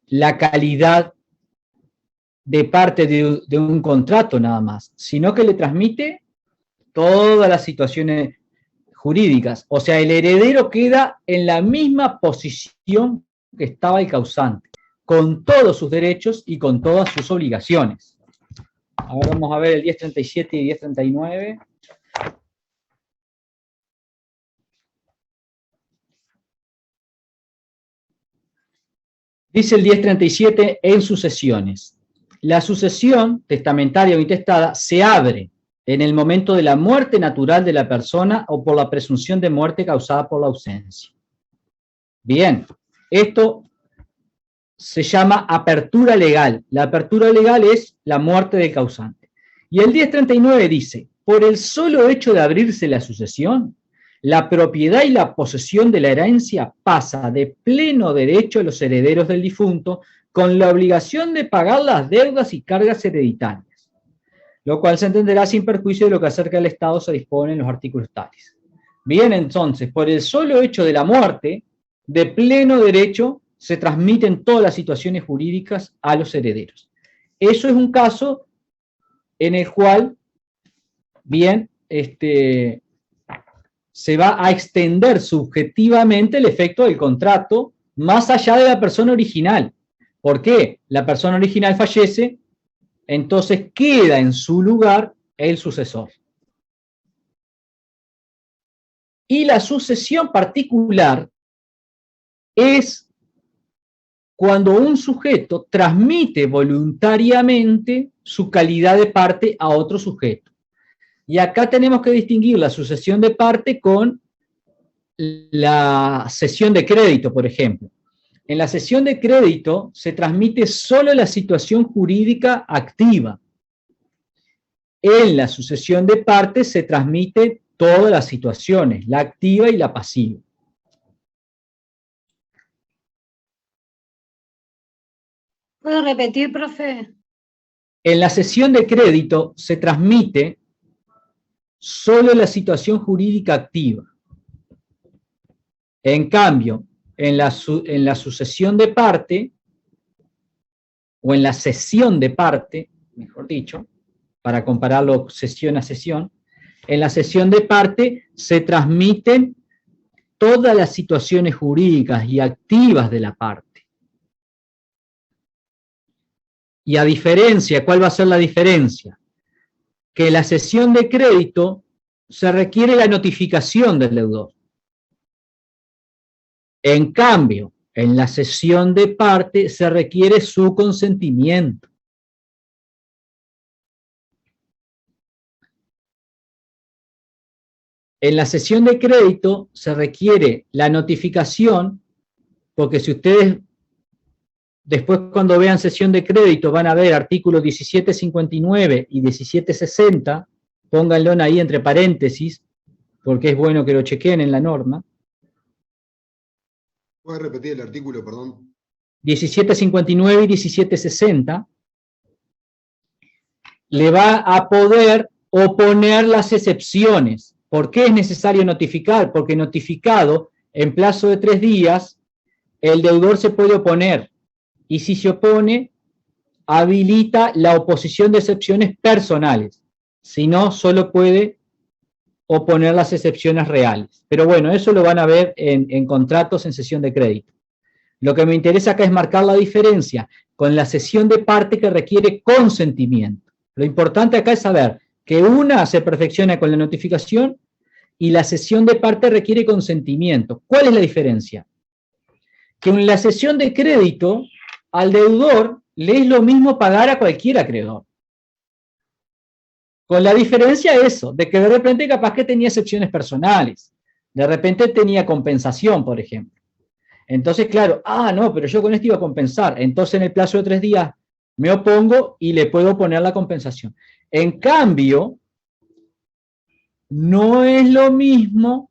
la calidad de parte de un contrato nada más, sino que le transmite todas las situaciones jurídicas. O sea, el heredero queda en la misma posición que estaba el causante, con todos sus derechos y con todas sus obligaciones. Ahora vamos a ver el 1037 y 1039. Dice el 1037 en sucesiones. La sucesión testamentaria o intestada se abre en el momento de la muerte natural de la persona o por la presunción de muerte causada por la ausencia. Bien, esto se llama apertura legal. La apertura legal es la muerte del causante. Y el 1039 dice, por el solo hecho de abrirse la sucesión, la propiedad y la posesión de la herencia pasa de pleno derecho a los herederos del difunto con la obligación de pagar las deudas y cargas hereditarias, lo cual se entenderá sin perjuicio de lo que acerca del Estado se dispone en los artículos tales. Bien, entonces, por el solo hecho de la muerte, de pleno derecho se transmiten todas las situaciones jurídicas a los herederos. Eso es un caso en el cual, bien, se va a extender subjetivamente el efecto del contrato más allá de la persona original. ¿Por qué? La persona original fallece, entonces queda en su lugar el sucesor. Y la sucesión particular es cuando un sujeto transmite voluntariamente su calidad de parte a otro sujeto. Y acá tenemos que distinguir la sucesión de parte con la cesión de crédito, por ejemplo. En la cesión de crédito se transmite solo la situación jurídica activa. En la sucesión de parte se transmite todas las situaciones, la activa y la pasiva. ¿Puedo repetir, profe? En la cesión de crédito se transmite solo la situación jurídica activa. En cambio, en la sucesión de parte, o en la cesión de parte, mejor dicho, para compararlo cesión a cesión, en la cesión de parte se transmiten todas las situaciones jurídicas y activas de la parte. Y a diferencia, ¿cuál va a ser la diferencia? Que en la cesión de crédito se requiere la notificación del deudor. En cambio, en la cesión de parte se requiere su consentimiento. En la cesión de crédito se requiere la notificación, porque si ustedes después cuando vean cesión de crédito van a ver artículos 1759 y 1760, pónganlo ahí entre paréntesis, porque es bueno que lo chequeen en la norma. ¿Puedes repetir el artículo, perdón? 1759 y 1760 le va a poder oponer las excepciones. ¿Por qué es necesario notificar? Porque notificado, en plazo de 3 días, el deudor se puede oponer. Y si se opone, habilita la oposición de excepciones personales. Si no, solo puede oponer las excepciones reales. Pero bueno, eso lo van a ver en contratos en cesión de crédito. Lo que me interesa acá es marcar la diferencia con la cesión de parte que requiere consentimiento. Lo importante acá es saber que una se perfecciona con la notificación y la cesión de parte requiere consentimiento. ¿Cuál es la diferencia? Que en la cesión de crédito, al deudor le es lo mismo pagar a cualquier acreedor. Con la diferencia eso, de que de repente capaz que tenía excepciones personales, de repente tenía compensación, por ejemplo. Entonces, claro, no, pero yo con esto iba a compensar, entonces en el plazo de 3 días me opongo y le puedo poner la compensación. En cambio, no es lo mismo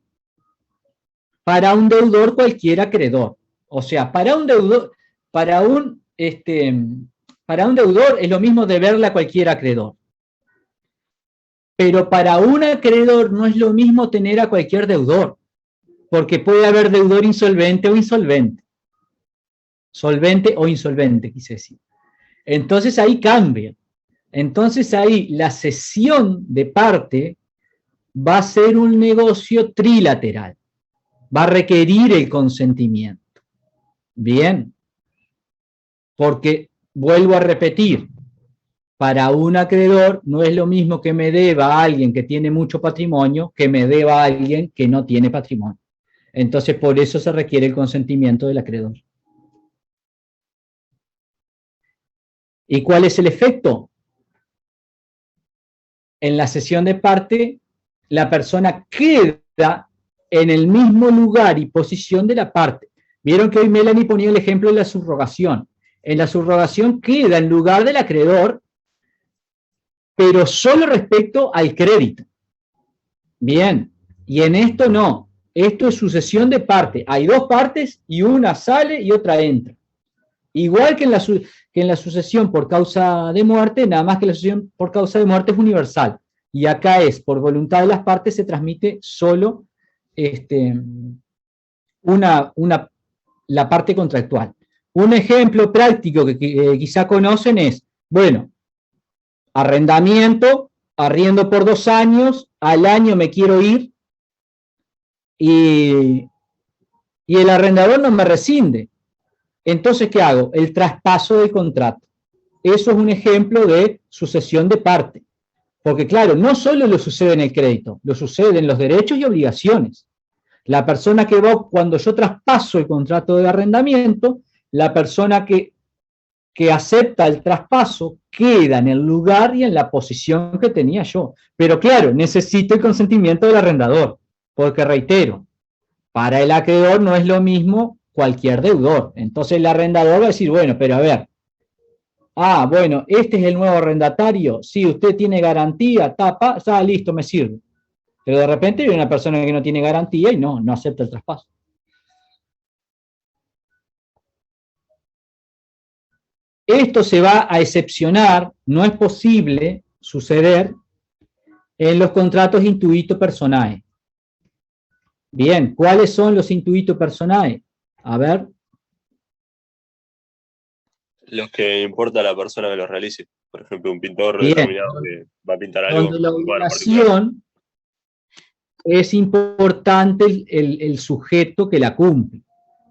para un deudor cualquier acreedor. O sea, para un deudor es lo mismo deberle a cualquier acreedor. Pero para un acreedor no es lo mismo tener a cualquier deudor, porque puede haber deudor insolvente o insolvente. Solvente o insolvente, quise decir. Entonces ahí cambia. Entonces ahí la cesión de parte va a ser un negocio trilateral. Va a requerir el consentimiento. Bien. Porque, vuelvo a repetir, para un acreedor no es lo mismo que me deba a alguien que tiene mucho patrimonio que me deba a alguien que no tiene patrimonio. Entonces, por eso se requiere el consentimiento del acreedor. ¿Y cuál es el efecto? En la cesión de parte, la persona queda en el mismo lugar y posición de la parte. Vieron que hoy Melanie ponía el ejemplo de la subrogación. En la subrogación queda en lugar del acreedor, pero solo respecto al crédito. Bien, y en esto no. Esto es sucesión de parte. Hay 2 partes y una sale y otra entra. Igual que en la sucesión por causa de muerte, nada más que la sucesión por causa de muerte es universal. Y acá es, por voluntad de las partes, se transmite solo la parte contractual. Un ejemplo práctico que quizá conocen es, bueno, arrendamiento, arriendo por 2 años, al año me quiero ir y el arrendador no me rescinde. Entonces, ¿qué hago? El traspaso del contrato. Eso es un ejemplo de sucesión de parte. Porque claro, no solo lo sucede en el crédito, lo sucede en los derechos y obligaciones. La persona que va, cuando yo traspaso el contrato de arrendamiento, la persona que acepta el traspaso queda en el lugar y en la posición que tenía yo. Pero claro, necesito el consentimiento del arrendador, porque reitero, para el acreedor no es lo mismo cualquier deudor. Entonces el arrendador va a decir, bueno, pero a ver, bueno, este es el nuevo arrendatario, sí, usted tiene garantía, listo, me sirve. Pero de repente hay una persona que no tiene garantía y no acepta el traspaso. Esto se va a excepcionar, no es posible suceder en los contratos intuito personae. Bien, ¿cuáles son los intuito personae? A ver. Los que importa a la persona que los realice. Por ejemplo, un pintor Bien. determinado que va a pintar algo. Donde la obligación es importante el sujeto que la cumple.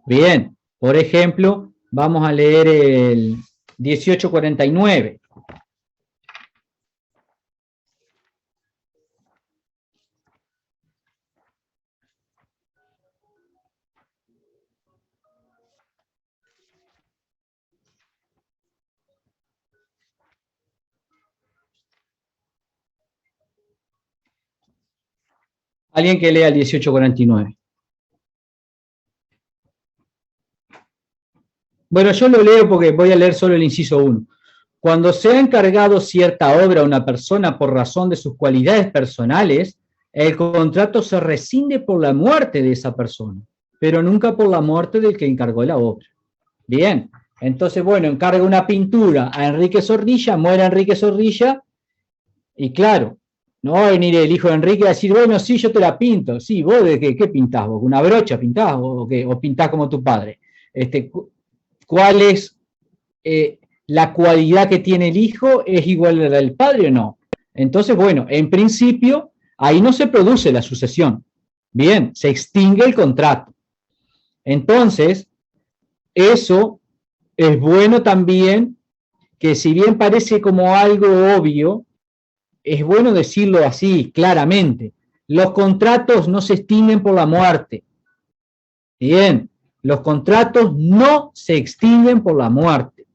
Bien, por ejemplo, vamos a leer el 1849. Alguien que lea el 1849. Bueno, yo lo leo porque voy a leer solo el inciso 1. Cuando se ha encargado cierta obra a una persona por razón de sus cualidades personales, el contrato se rescinde por la muerte de esa persona, pero nunca por la muerte del que encargó la obra. Bien, entonces, bueno, encarga una pintura a Enrique Zorrilla, muere Enrique Zorrilla, y claro, No va a venir el hijo de Enrique a decir, bueno, sí, yo te la pinto. Sí, vos de qué pintás vos, ¿una brocha pintás o qué? ¿O pintás como tu padre? ¿Cuál es la cualidad que tiene el hijo? ¿Es igual a la del padre o no? Entonces, bueno, en principio, ahí no se produce la sucesión. Bien, se extingue el contrato. Entonces, eso es bueno también, que si bien parece como algo obvio, es bueno decirlo así, claramente. Los contratos no se extinguen por la muerte. Bien, los contratos no se extinguen por la muerte.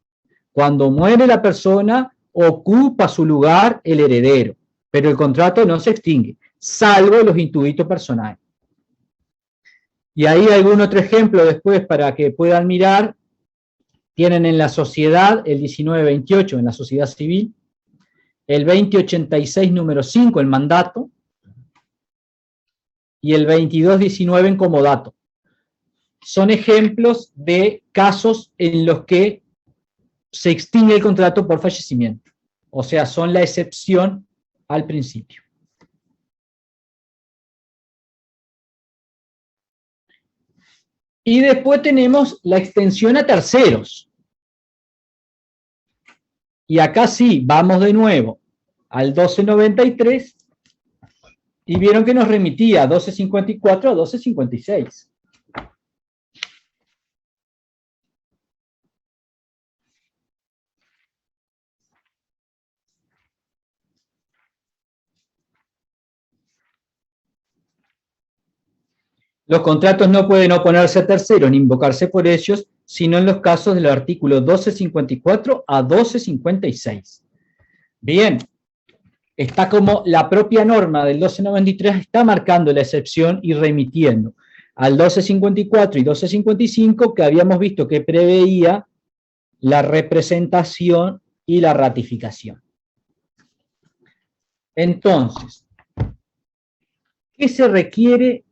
Cuando muere la persona, ocupa su lugar el heredero, pero el contrato no se extingue, salvo los intuitos personales. Y ahí algún otro ejemplo después para que puedan mirar. Tienen en la sociedad el 1928 en la sociedad civil, el 2086 número 5 el mandato y el 2219 en comodato. Son ejemplos de casos en los que se extingue el contrato por fallecimiento. O sea, son la excepción al principio. Y después tenemos la extensión a terceros. Y acá sí, vamos de nuevo al 1293 y vieron que nos remitía a 1254 a 1256. Los contratos no pueden oponerse a terceros ni invocarse por ellos, sino en los casos del artículo 1254 a 1256. Bien, está como la propia norma del 1293 está marcando la excepción y remitiendo al 1254 y 1255 que habíamos visto que preveía la representación y la ratificación. Entonces, ¿qué se requiere?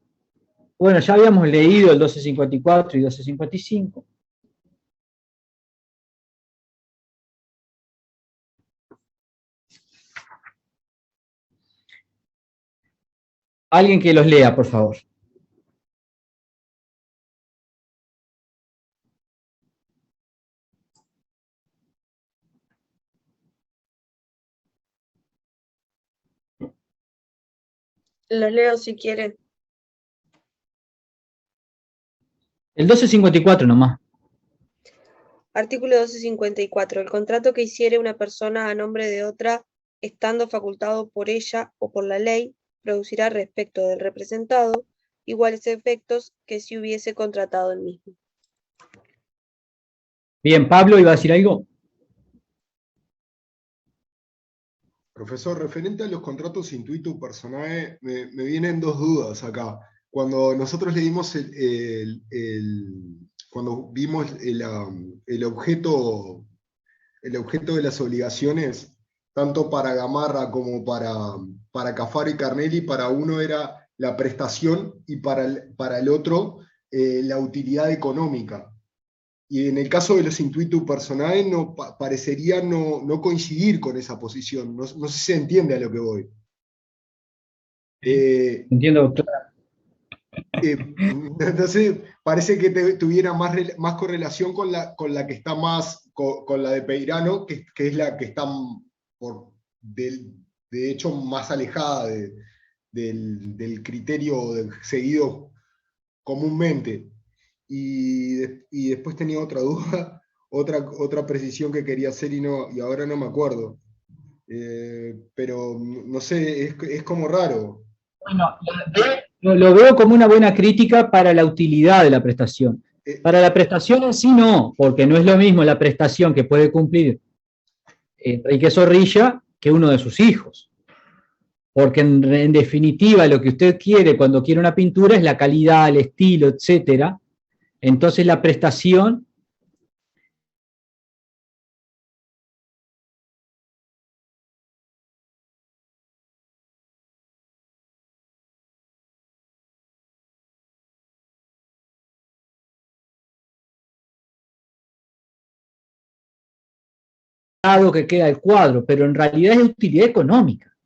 Bueno, ya habíamos leído el 1254 y 1255. Alguien que los lea, por favor. Los leo si quieren. El 1254 nomás. Artículo 1254. El contrato que hiciere una persona a nombre de otra, estando facultado por ella o por la ley, producirá respecto del representado iguales efectos que si hubiese contratado el mismo. Bien, Pablo, ¿iba a decir algo? Profesor, referente a los contratos intuito personae, me vienen dos dudas acá. Cuando nosotros leímos cuando vimos el objeto de las obligaciones, tanto para Gamarra como para Cafaro y Carnelli, para uno era la prestación y para el otro la utilidad económica. Y en el caso de los intuitu personae parecería no coincidir con esa posición. No sé si se entiende a lo que voy. Entiendo, claro. Entonces, parece que tuviera más correlación con la que está más, con la de Peirano, que es la que está, de hecho, más alejada del criterio seguido comúnmente. Y después tenía otra duda, otra precisión que quería hacer y ahora no me acuerdo. Pero no sé, es como raro. Bueno, lo veo como una buena crítica para la utilidad de la prestación. Para la prestación en sí no, porque no es lo mismo la prestación que puede cumplir Enrique Zorrilla que uno de sus hijos. Porque en definitiva lo que usted quiere cuando quiere una pintura es la calidad, el estilo, etcétera. Entonces la prestación que queda el cuadro, pero en realidad es de utilidad económica.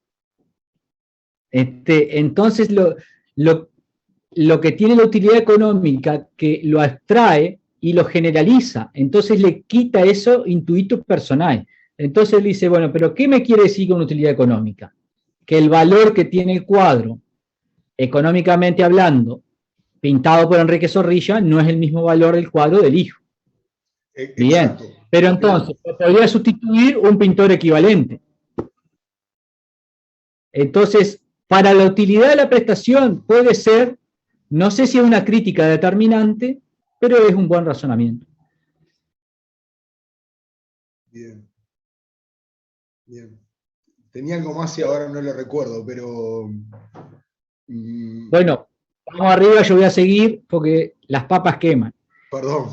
Entonces, lo que tiene la utilidad económica, que lo abstrae y lo generaliza, entonces le quita eso intuito personal. Entonces le dice, bueno, pero ¿qué me quiere decir con utilidad económica? Que el valor que tiene el cuadro, económicamente hablando, pintado por Enrique Zorrilla, no es el mismo valor del cuadro del hijo. Bien, pero entonces podría sustituir un pintor equivalente. Entonces, para la utilidad de la prestación puede ser, no sé si es una crítica determinante, pero es un buen razonamiento. Bien. Bien. Tenía algo más y ahora no lo recuerdo, pero... Bueno, vamos arriba, yo voy a seguir porque las papas queman. Perdón.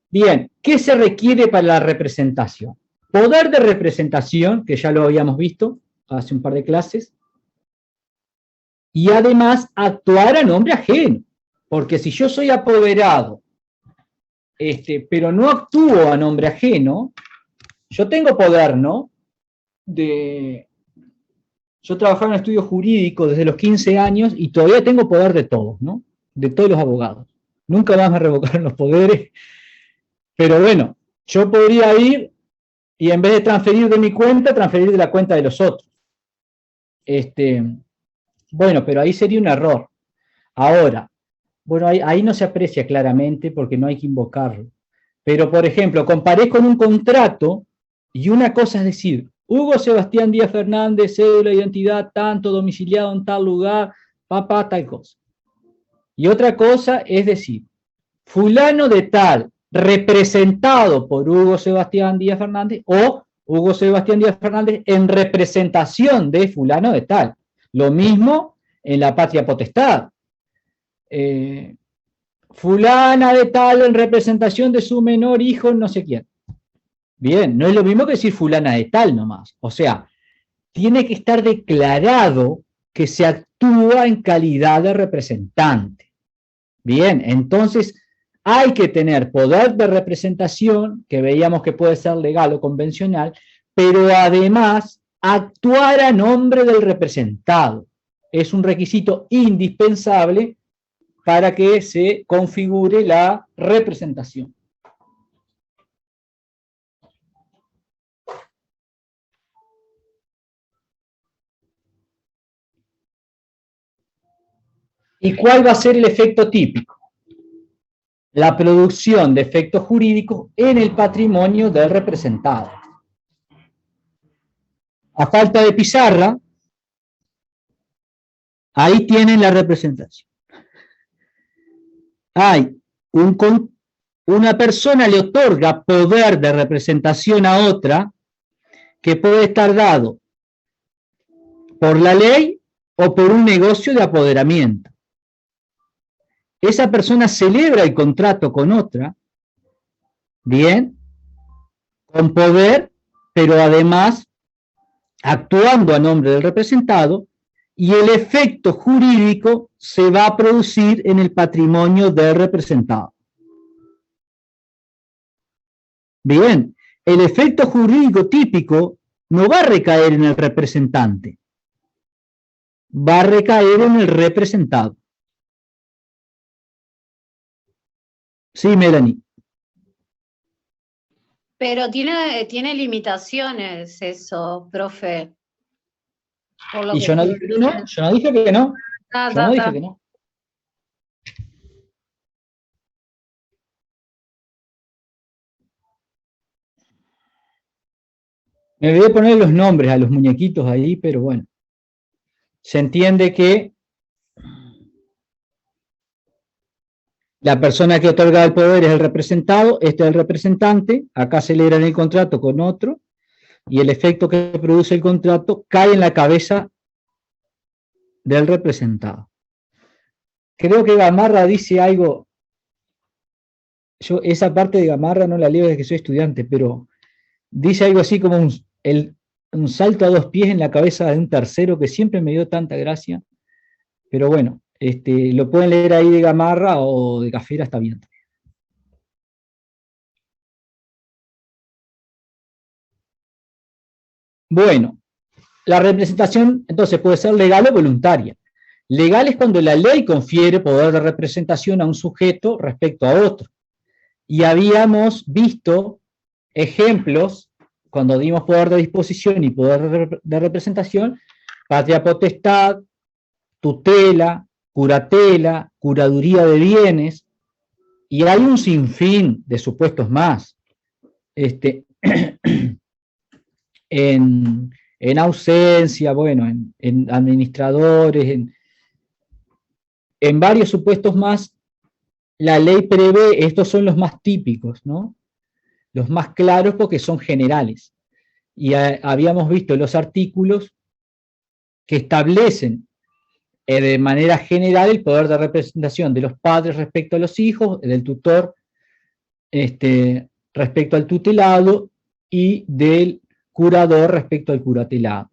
Bien, ¿qué se requiere para la representación? Poder de representación, que ya lo habíamos visto hace un par de clases, y además actuar a nombre ajeno, porque si yo soy apoderado, pero no actúo a nombre ajeno, yo tengo poder, ¿no? Yo trabajaba en estudio jurídico desde los 15 años y todavía tengo poder de todos, ¿no? De todos los abogados. Nunca más me revocaron los poderes, pero bueno, yo podría ir y en vez de transferir de mi cuenta, transferir de la cuenta de los otros. Bueno, pero ahí sería un error. Ahora, bueno, ahí no se aprecia claramente porque no hay que invocarlo. Pero, por ejemplo, comparé con un contrato y una cosa es decir, Hugo Sebastián Díaz Fernández, cédula de identidad, tanto, domiciliado en tal lugar, papá, tal cosa. Y otra cosa es decir, fulano de tal, representado por Hugo Sebastián Díaz Fernández, o Hugo Sebastián Díaz Fernández en representación de fulano de tal. Lo mismo en la patria potestad. Fulana de tal en representación de su menor hijo, no sé quién. Bien, no es lo mismo que decir fulana de tal nomás. O sea, tiene que estar declarado que se actúa en calidad de representante. Bien, entonces hay que tener poder de representación, que veíamos que puede ser legal o convencional, pero además actuar a nombre del representado. Es un requisito indispensable para que se configure la representación. ¿Y cuál va a ser el efecto típico? La producción de efectos jurídicos en el patrimonio del representado. A falta de pizarra, ahí tienen la representación. Una persona le otorga poder de representación a otra que puede estar dado por la ley o por un negocio de apoderamiento. Esa persona celebra el contrato con otra, bien, con poder, pero además actuando a nombre del representado, y el efecto jurídico se va a producir en el patrimonio del representado. Bien, el efecto jurídico típico no va a recaer en el representante, va a recaer en el representado. Sí, Melanie. Pero tiene limitaciones eso, profe. Y yo no dije que no, yo no dije que no. Yo no dije que no. Me voy a poner los nombres a los muñequitos ahí, pero bueno. Se entiende que la persona que otorga el poder es el representado, este es el representante, acá celebran el contrato con otro, y el efecto que produce el contrato cae en la cabeza del representado. Creo que Gamarra dice algo, yo esa parte de Gamarra no la leo desde que soy estudiante, pero dice algo así como un salto a dos pies en la cabeza de un tercero que siempre me dio tanta gracia, pero bueno, lo pueden leer ahí de Gamarra o de Cafera, está bien. Bueno, la representación entonces puede ser legal o voluntaria. Legal es cuando la ley confiere poder de representación a un sujeto respecto a otro. Y habíamos visto ejemplos, cuando dimos poder de disposición y poder de representación, patria potestad, tutela, curatela, curaduría de bienes, y hay un sinfín de supuestos más. En ausencia, bueno, en administradores, en varios supuestos más, la ley prevé, estos son los más típicos, ¿no? Los más claros porque son generales. Y habíamos visto los artículos que establecen de manera general el poder de representación de los padres respecto a los hijos, del tutor respecto al tutelado y del curador respecto al curatelado.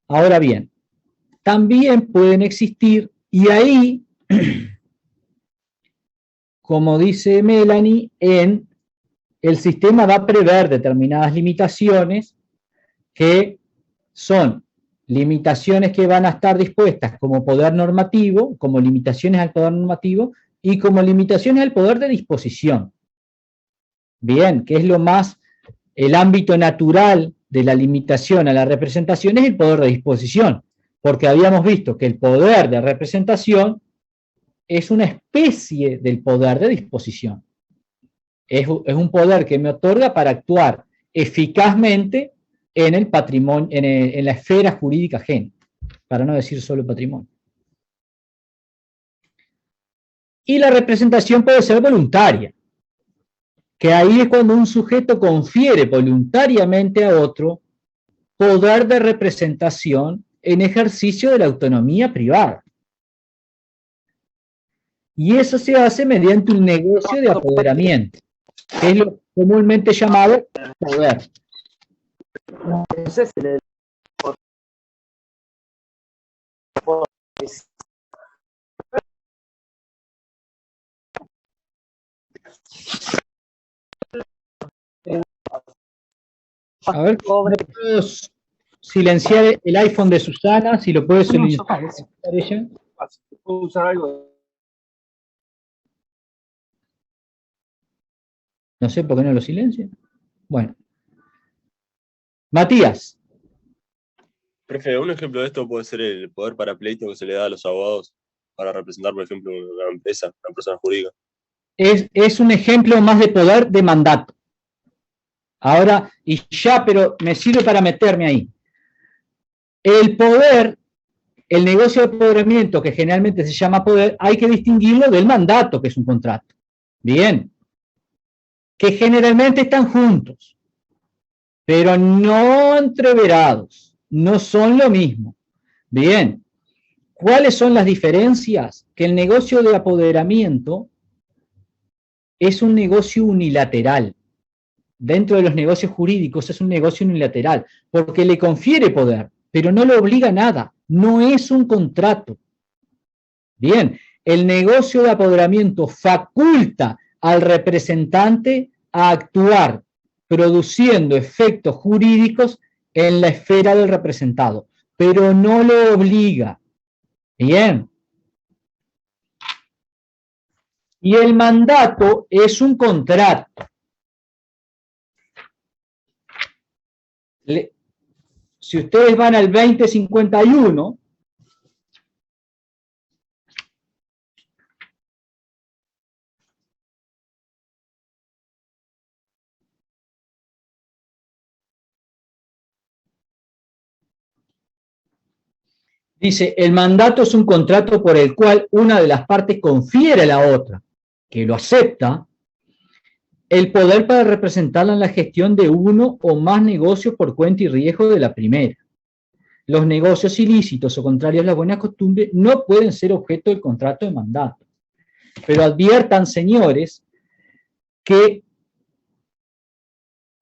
Ahora bien, también pueden existir, y ahí, como dice Melanie, el sistema va a prever determinadas limitaciones que son limitaciones que van a estar dispuestas como poder normativo, como limitaciones al poder normativo y como limitaciones al poder de disposición. Bien, que es lo más, el ámbito natural de la limitación a la representación es el poder de disposición, porque habíamos visto que el poder de representación es una especie del poder de disposición. Es un poder que me otorga para actuar eficazmente en el patrimonio, en la esfera jurídica ajena, para no decir solo patrimonio. Y la representación puede ser voluntaria, que ahí es cuando un sujeto confiere voluntariamente a otro poder de representación en ejercicio de la autonomía privada. Y eso se hace mediante un negocio de apoderamiento, que es lo comúnmente llamado poder. A ver, ¿puedes silenciar el iPhone de Susana? Si lo puedes silenciar ella. ¿Puedo usar algo? No sé por qué no lo silencia. Bueno. Matías. Profe, un ejemplo de esto puede ser el poder para pleito que se le da a los abogados para representar, por ejemplo, una empresa, una persona jurídica. Es un ejemplo más de poder de mandato. Ahora, y ya, pero me sirve para meterme ahí. El poder, el negocio de apoderamiento, que generalmente se llama poder, hay que distinguirlo del mandato, que es un contrato. Bien. Que generalmente están juntos, pero no entreverados, no son lo mismo. Bien. ¿Cuáles son las diferencias? Que el negocio de apoderamiento es un negocio unilateral. Dentro de los negocios jurídicos es un negocio unilateral, porque le confiere poder, pero no le obliga a nada, no es un contrato. Bien, el negocio de apoderamiento faculta al representante a actuar, produciendo efectos jurídicos en la esfera del representado, pero no lo obliga. Bien. Y el mandato es un contrato. Si ustedes van al 2051, dice, el mandato es un contrato por el cual una de las partes confiere a la otra, que lo acepta, el poder para representarla en la gestión de uno o más negocios por cuenta y riesgo de la primera. Los negocios ilícitos o contrarios a las buenas costumbres no pueden ser objeto del contrato de mandato. Pero adviertan, señores, que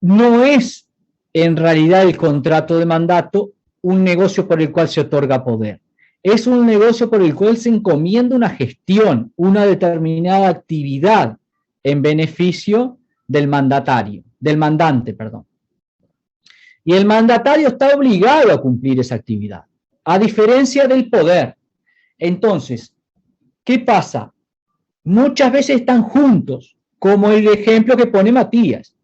no es en realidad el contrato de mandato un negocio por el cual se otorga poder. Es un negocio por el cual se encomienda una gestión, una determinada actividad en beneficio del mandatario, del mandante, perdón. Y el mandatario está obligado a cumplir esa actividad, a diferencia del poder. Entonces, ¿qué pasa? Muchas veces están juntos, como el ejemplo que pone Matías.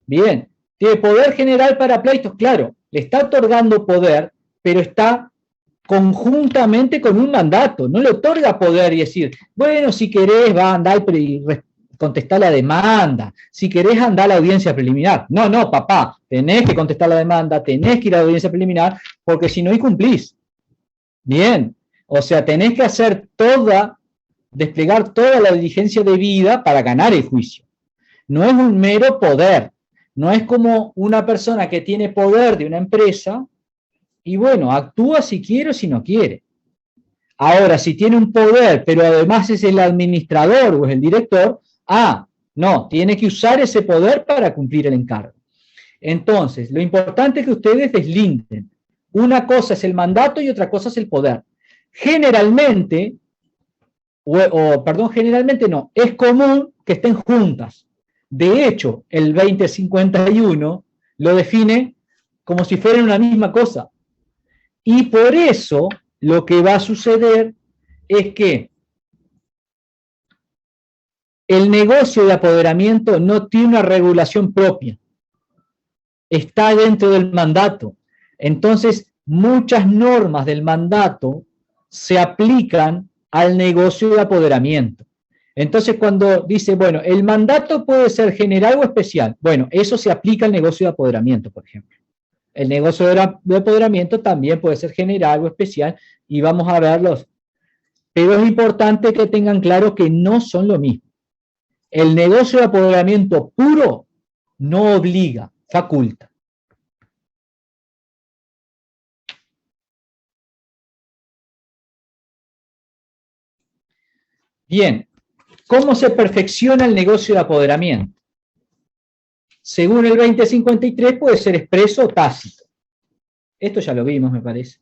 Bien, tiene poder general para pleitos, claro, le está otorgando poder, pero está conjuntamente con un mandato, no le otorga poder y decir, bueno, si querés va a andar y contestar la demanda, si querés andar a la audiencia preliminar. No, no, papá, tenés que contestar la demanda, tenés que ir a la audiencia preliminar, porque si no incumplís. Bien, o sea, tenés que hacer desplegar toda la diligencia debida para ganar el juicio. No es un mero poder, no es como una persona que tiene poder de una empresa y bueno, actúa si quiere o si no quiere. Ahora, si tiene un poder, pero además es el administrador o es el director, no, tiene que usar ese poder para cumplir el encargo. Entonces, lo importante es que ustedes deslinden. Una cosa es el mandato y otra cosa es el poder. Generalmente, generalmente no, es común que estén juntas. De hecho, el 2051 lo define como si fueran una misma cosa. Y por eso lo que va a suceder es que el negocio de apoderamiento no tiene una regulación propia. Está dentro del mandato. Entonces, muchas normas del mandato se aplican al negocio de apoderamiento. Entonces, cuando dice, bueno, el mandato puede ser general o especial, bueno, eso se aplica al negocio de apoderamiento, por ejemplo. El negocio de apoderamiento también puede ser general o especial, y vamos a verlos. Pero es importante que tengan claro que no son lo mismo. El negocio de apoderamiento puro no obliga, faculta. Bien, ¿cómo se perfecciona el negocio de apoderamiento? Según el 2053 puede ser expreso o tácito. Esto ya lo vimos, me parece.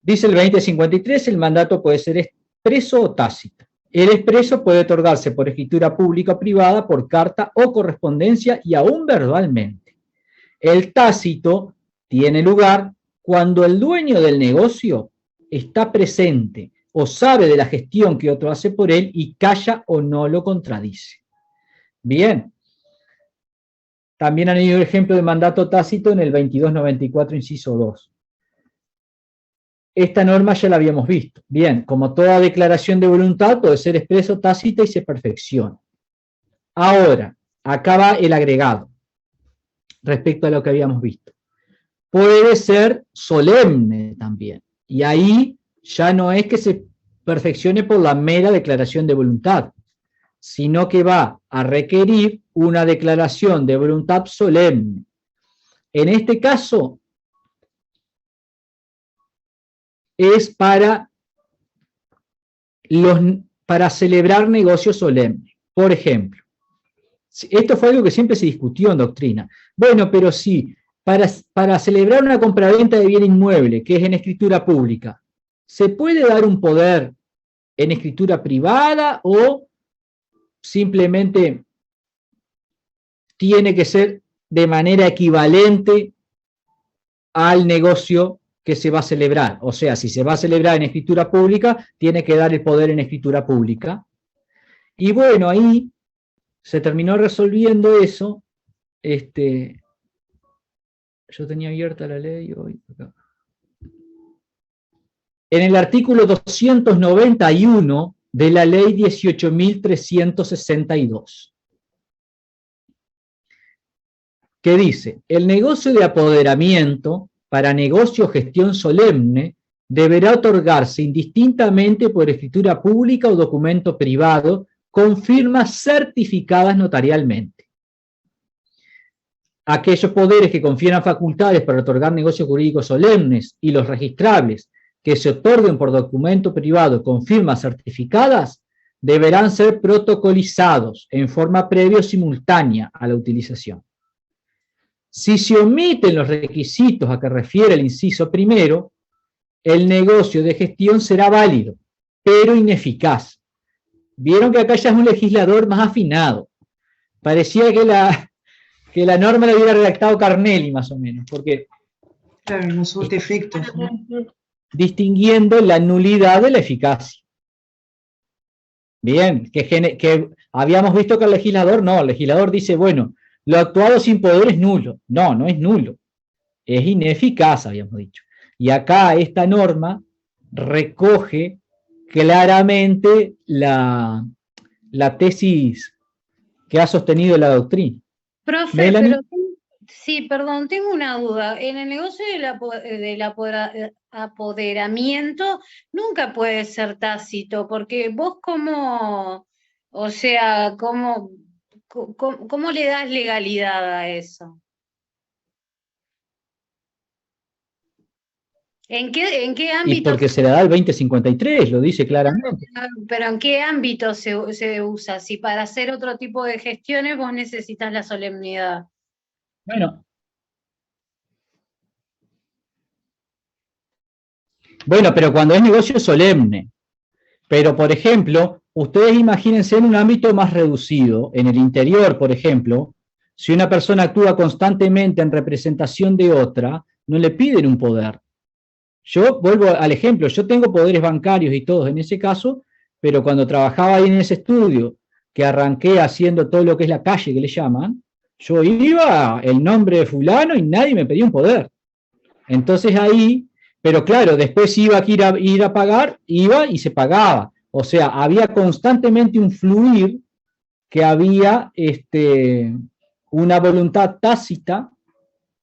Dice el 2053, el mandato puede ser expreso o tácito. El expreso puede otorgarse por escritura pública o privada, por carta o correspondencia y aún verbalmente. El tácito tiene lugar cuando el dueño del negocio está presente o sabe de la gestión que otro hace por él y calla o no lo contradice. Bien. También han habido ejemplo de mandato tácito en el 2294, inciso 2. Esta norma ya la habíamos visto. Bien, como toda declaración de voluntad puede ser expreso, tácita y se perfecciona. Ahora, acá va el agregado respecto a lo que habíamos visto. Puede ser solemne también. Y ahí ya no es que se perfeccione por la mera declaración de voluntad, sino que va a requerir una declaración de voluntad solemne. En este caso, es para celebrar negocios solemnes. Por ejemplo, esto fue algo que siempre se discutió en doctrina. Bueno, pero sí, para celebrar una compraventa de bien inmueble, que es en escritura pública, ¿se puede dar un poder en escritura privada o simplemente tiene que ser de manera equivalente al negocio que se va a celebrar? O sea, si se va a celebrar en escritura pública, tiene que dar el poder en escritura pública. Y bueno, ahí se terminó resolviendo eso. Yo tenía abierta la ley hoy. Acá. En el artículo 291 de la ley 18.362, que dice, el negocio de apoderamiento para negocio o gestión solemne deberá otorgarse indistintamente por escritura pública o documento privado con firmas certificadas notarialmente. Aquellos poderes que confieran facultades para otorgar negocios jurídicos solemnes y los registrables que se otorguen por documento privado con firmas certificadas deberán ser protocolizados en forma previa o simultánea a la utilización. Si se omiten los requisitos a que refiere el inciso primero, el negocio de gestión será válido, pero ineficaz. Vieron que acá ya es un legislador más afinado. Parecía que que la norma la hubiera redactado Carnelli, más o menos, porque Claro, no surte efectos, ¿no? distinguiendo la nulidad de la eficacia. Bien, que habíamos visto que el legislador dice, bueno, lo actuado sin poder es nulo. No, no es nulo, es ineficaz, habíamos dicho. Y acá esta norma recoge claramente la tesis que ha sostenido la doctrina. Profe, Melanie. pero sí, perdón, tengo una duda. En el negocio del apoderamiento nunca puede ser tácito, porque vos cómo, o sea, cómo le das legalidad a eso. ¿En qué Y ámbito? porque se la da el 2053, lo dice claramente. Pero ¿en qué ámbito se usa? Si para hacer otro tipo de gestiones vos necesitas la solemnidad. Bueno, pero cuando es negocio solemne. Pero, por ejemplo, ustedes imagínense en un ámbito más reducido, en el interior, por ejemplo, si una persona actúa constantemente en representación de otra, no le piden un poder. Yo vuelvo al ejemplo, yo tengo poderes bancarios y todos en ese caso, pero cuando trabajaba ahí en ese estudio, que arranqué haciendo todo lo que es la calle que le llaman, yo iba el nombre de fulano y nadie me pedía un poder. Entonces ahí, pero claro, después iba a ir a pagar, iba y se pagaba. O sea, había constantemente un fluir que había una voluntad tácita.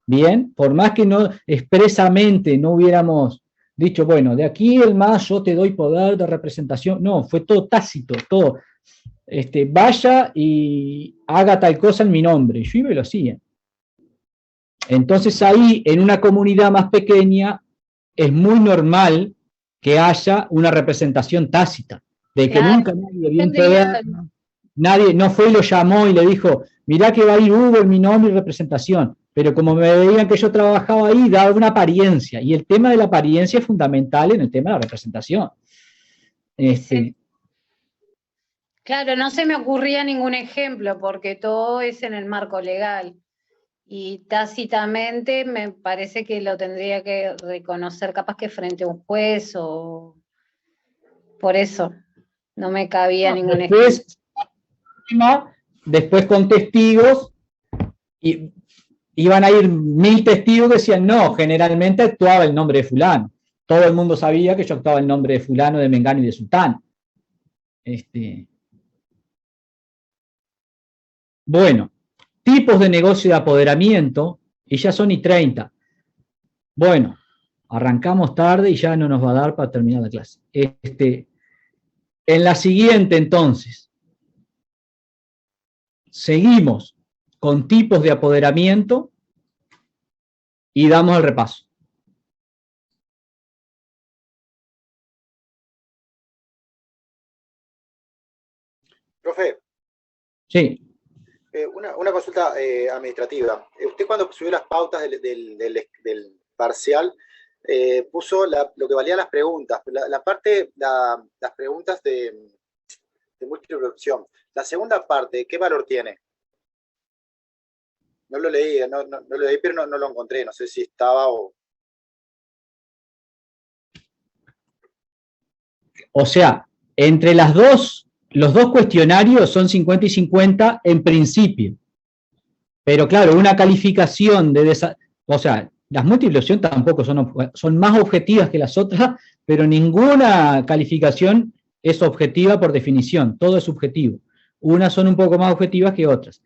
Bien, por más que no expresamente no hubiéramos dicho, bueno, de aquí en más yo te doy poder de representación, no, fue todo tácito, todo, vaya y haga tal cosa en mi nombre, yo iba y lo hacía. Entonces ahí, en una comunidad más pequeña, es muy normal que haya una representación tácita, de que nunca nadie vio un poder, nadie no fue y lo llamó y le dijo, mirá que va a ir Hugo en mi nombre y representación. Pero como me veían que yo trabajaba ahí, daba una apariencia. Y el tema de la apariencia es fundamental en el tema de la representación. Claro, no se me ocurría ningún ejemplo, porque todo es en el marco legal. Y tácitamente me parece que lo tendría que reconocer capaz que frente a un juez o... Por eso no me cabía ningún ejemplo. Después con testigos, y iban a ir 1000 testigos que decían, no, generalmente actuaba el nombre de fulano. Todo el mundo sabía que yo actuaba el nombre de fulano, de mengano y de sultán. Bueno, tipos de negocio de apoderamiento, y ya son y 30. Bueno, arrancamos tarde y ya no nos va a dar para terminar la clase. En la siguiente, entonces, seguimos con tipos de apoderamiento y damos el repaso. Profe. Sí. Una consulta administrativa. Usted cuando subió las pautas del parcial, puso lo que valían las preguntas, las preguntas de múltiple opción. La segunda parte, ¿qué valor tiene? No lo leí, no lo leí, pero no lo encontré, no sé si estaba o... O sea, entre los dos cuestionarios son 50 y 50 en principio. Pero claro, una calificación o sea, las múltiples opción tampoco son más objetivas que las otras, pero ninguna calificación es objetiva por definición, todo es subjetivo. Unas son un poco más objetivas que otras.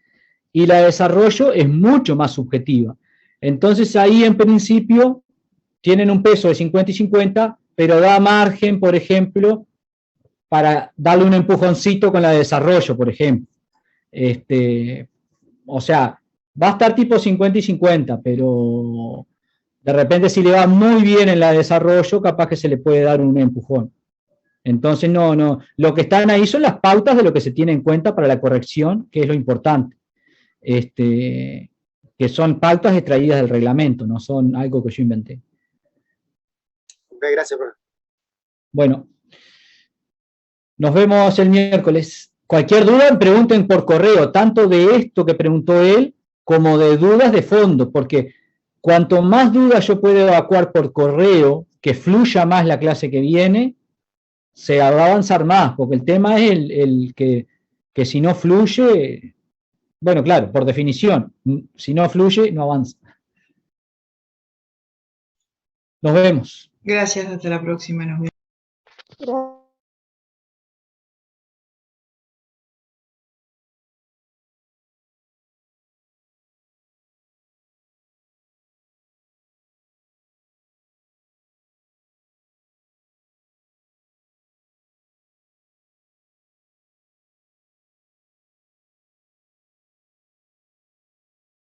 Y la de desarrollo es mucho más subjetiva. Entonces ahí en principio tienen un peso de 50 y 50, pero da margen, por ejemplo, para darle un empujoncito con la de desarrollo, por ejemplo. O sea, va a estar tipo 50 y 50, pero de repente si le va muy bien en la de desarrollo, capaz que se le puede dar un empujón. Entonces, no, lo que están ahí son las pautas de lo que se tiene en cuenta para la corrección, que es lo importante. Que son pautas extraídas del reglamento, no son algo que yo inventé. Ok, gracias, profe. Bueno, nos vemos el miércoles. Cualquier duda, pregunten por correo, tanto de esto que preguntó él, como de dudas de fondo, porque cuanto más dudas yo puedo evacuar por correo, que fluya más la clase que viene, se va a avanzar más, porque el tema es el que si no fluye, bueno, claro, por definición, si no fluye, no avanza. Nos vemos. Gracias, hasta la próxima. Nos vemos. Gracias.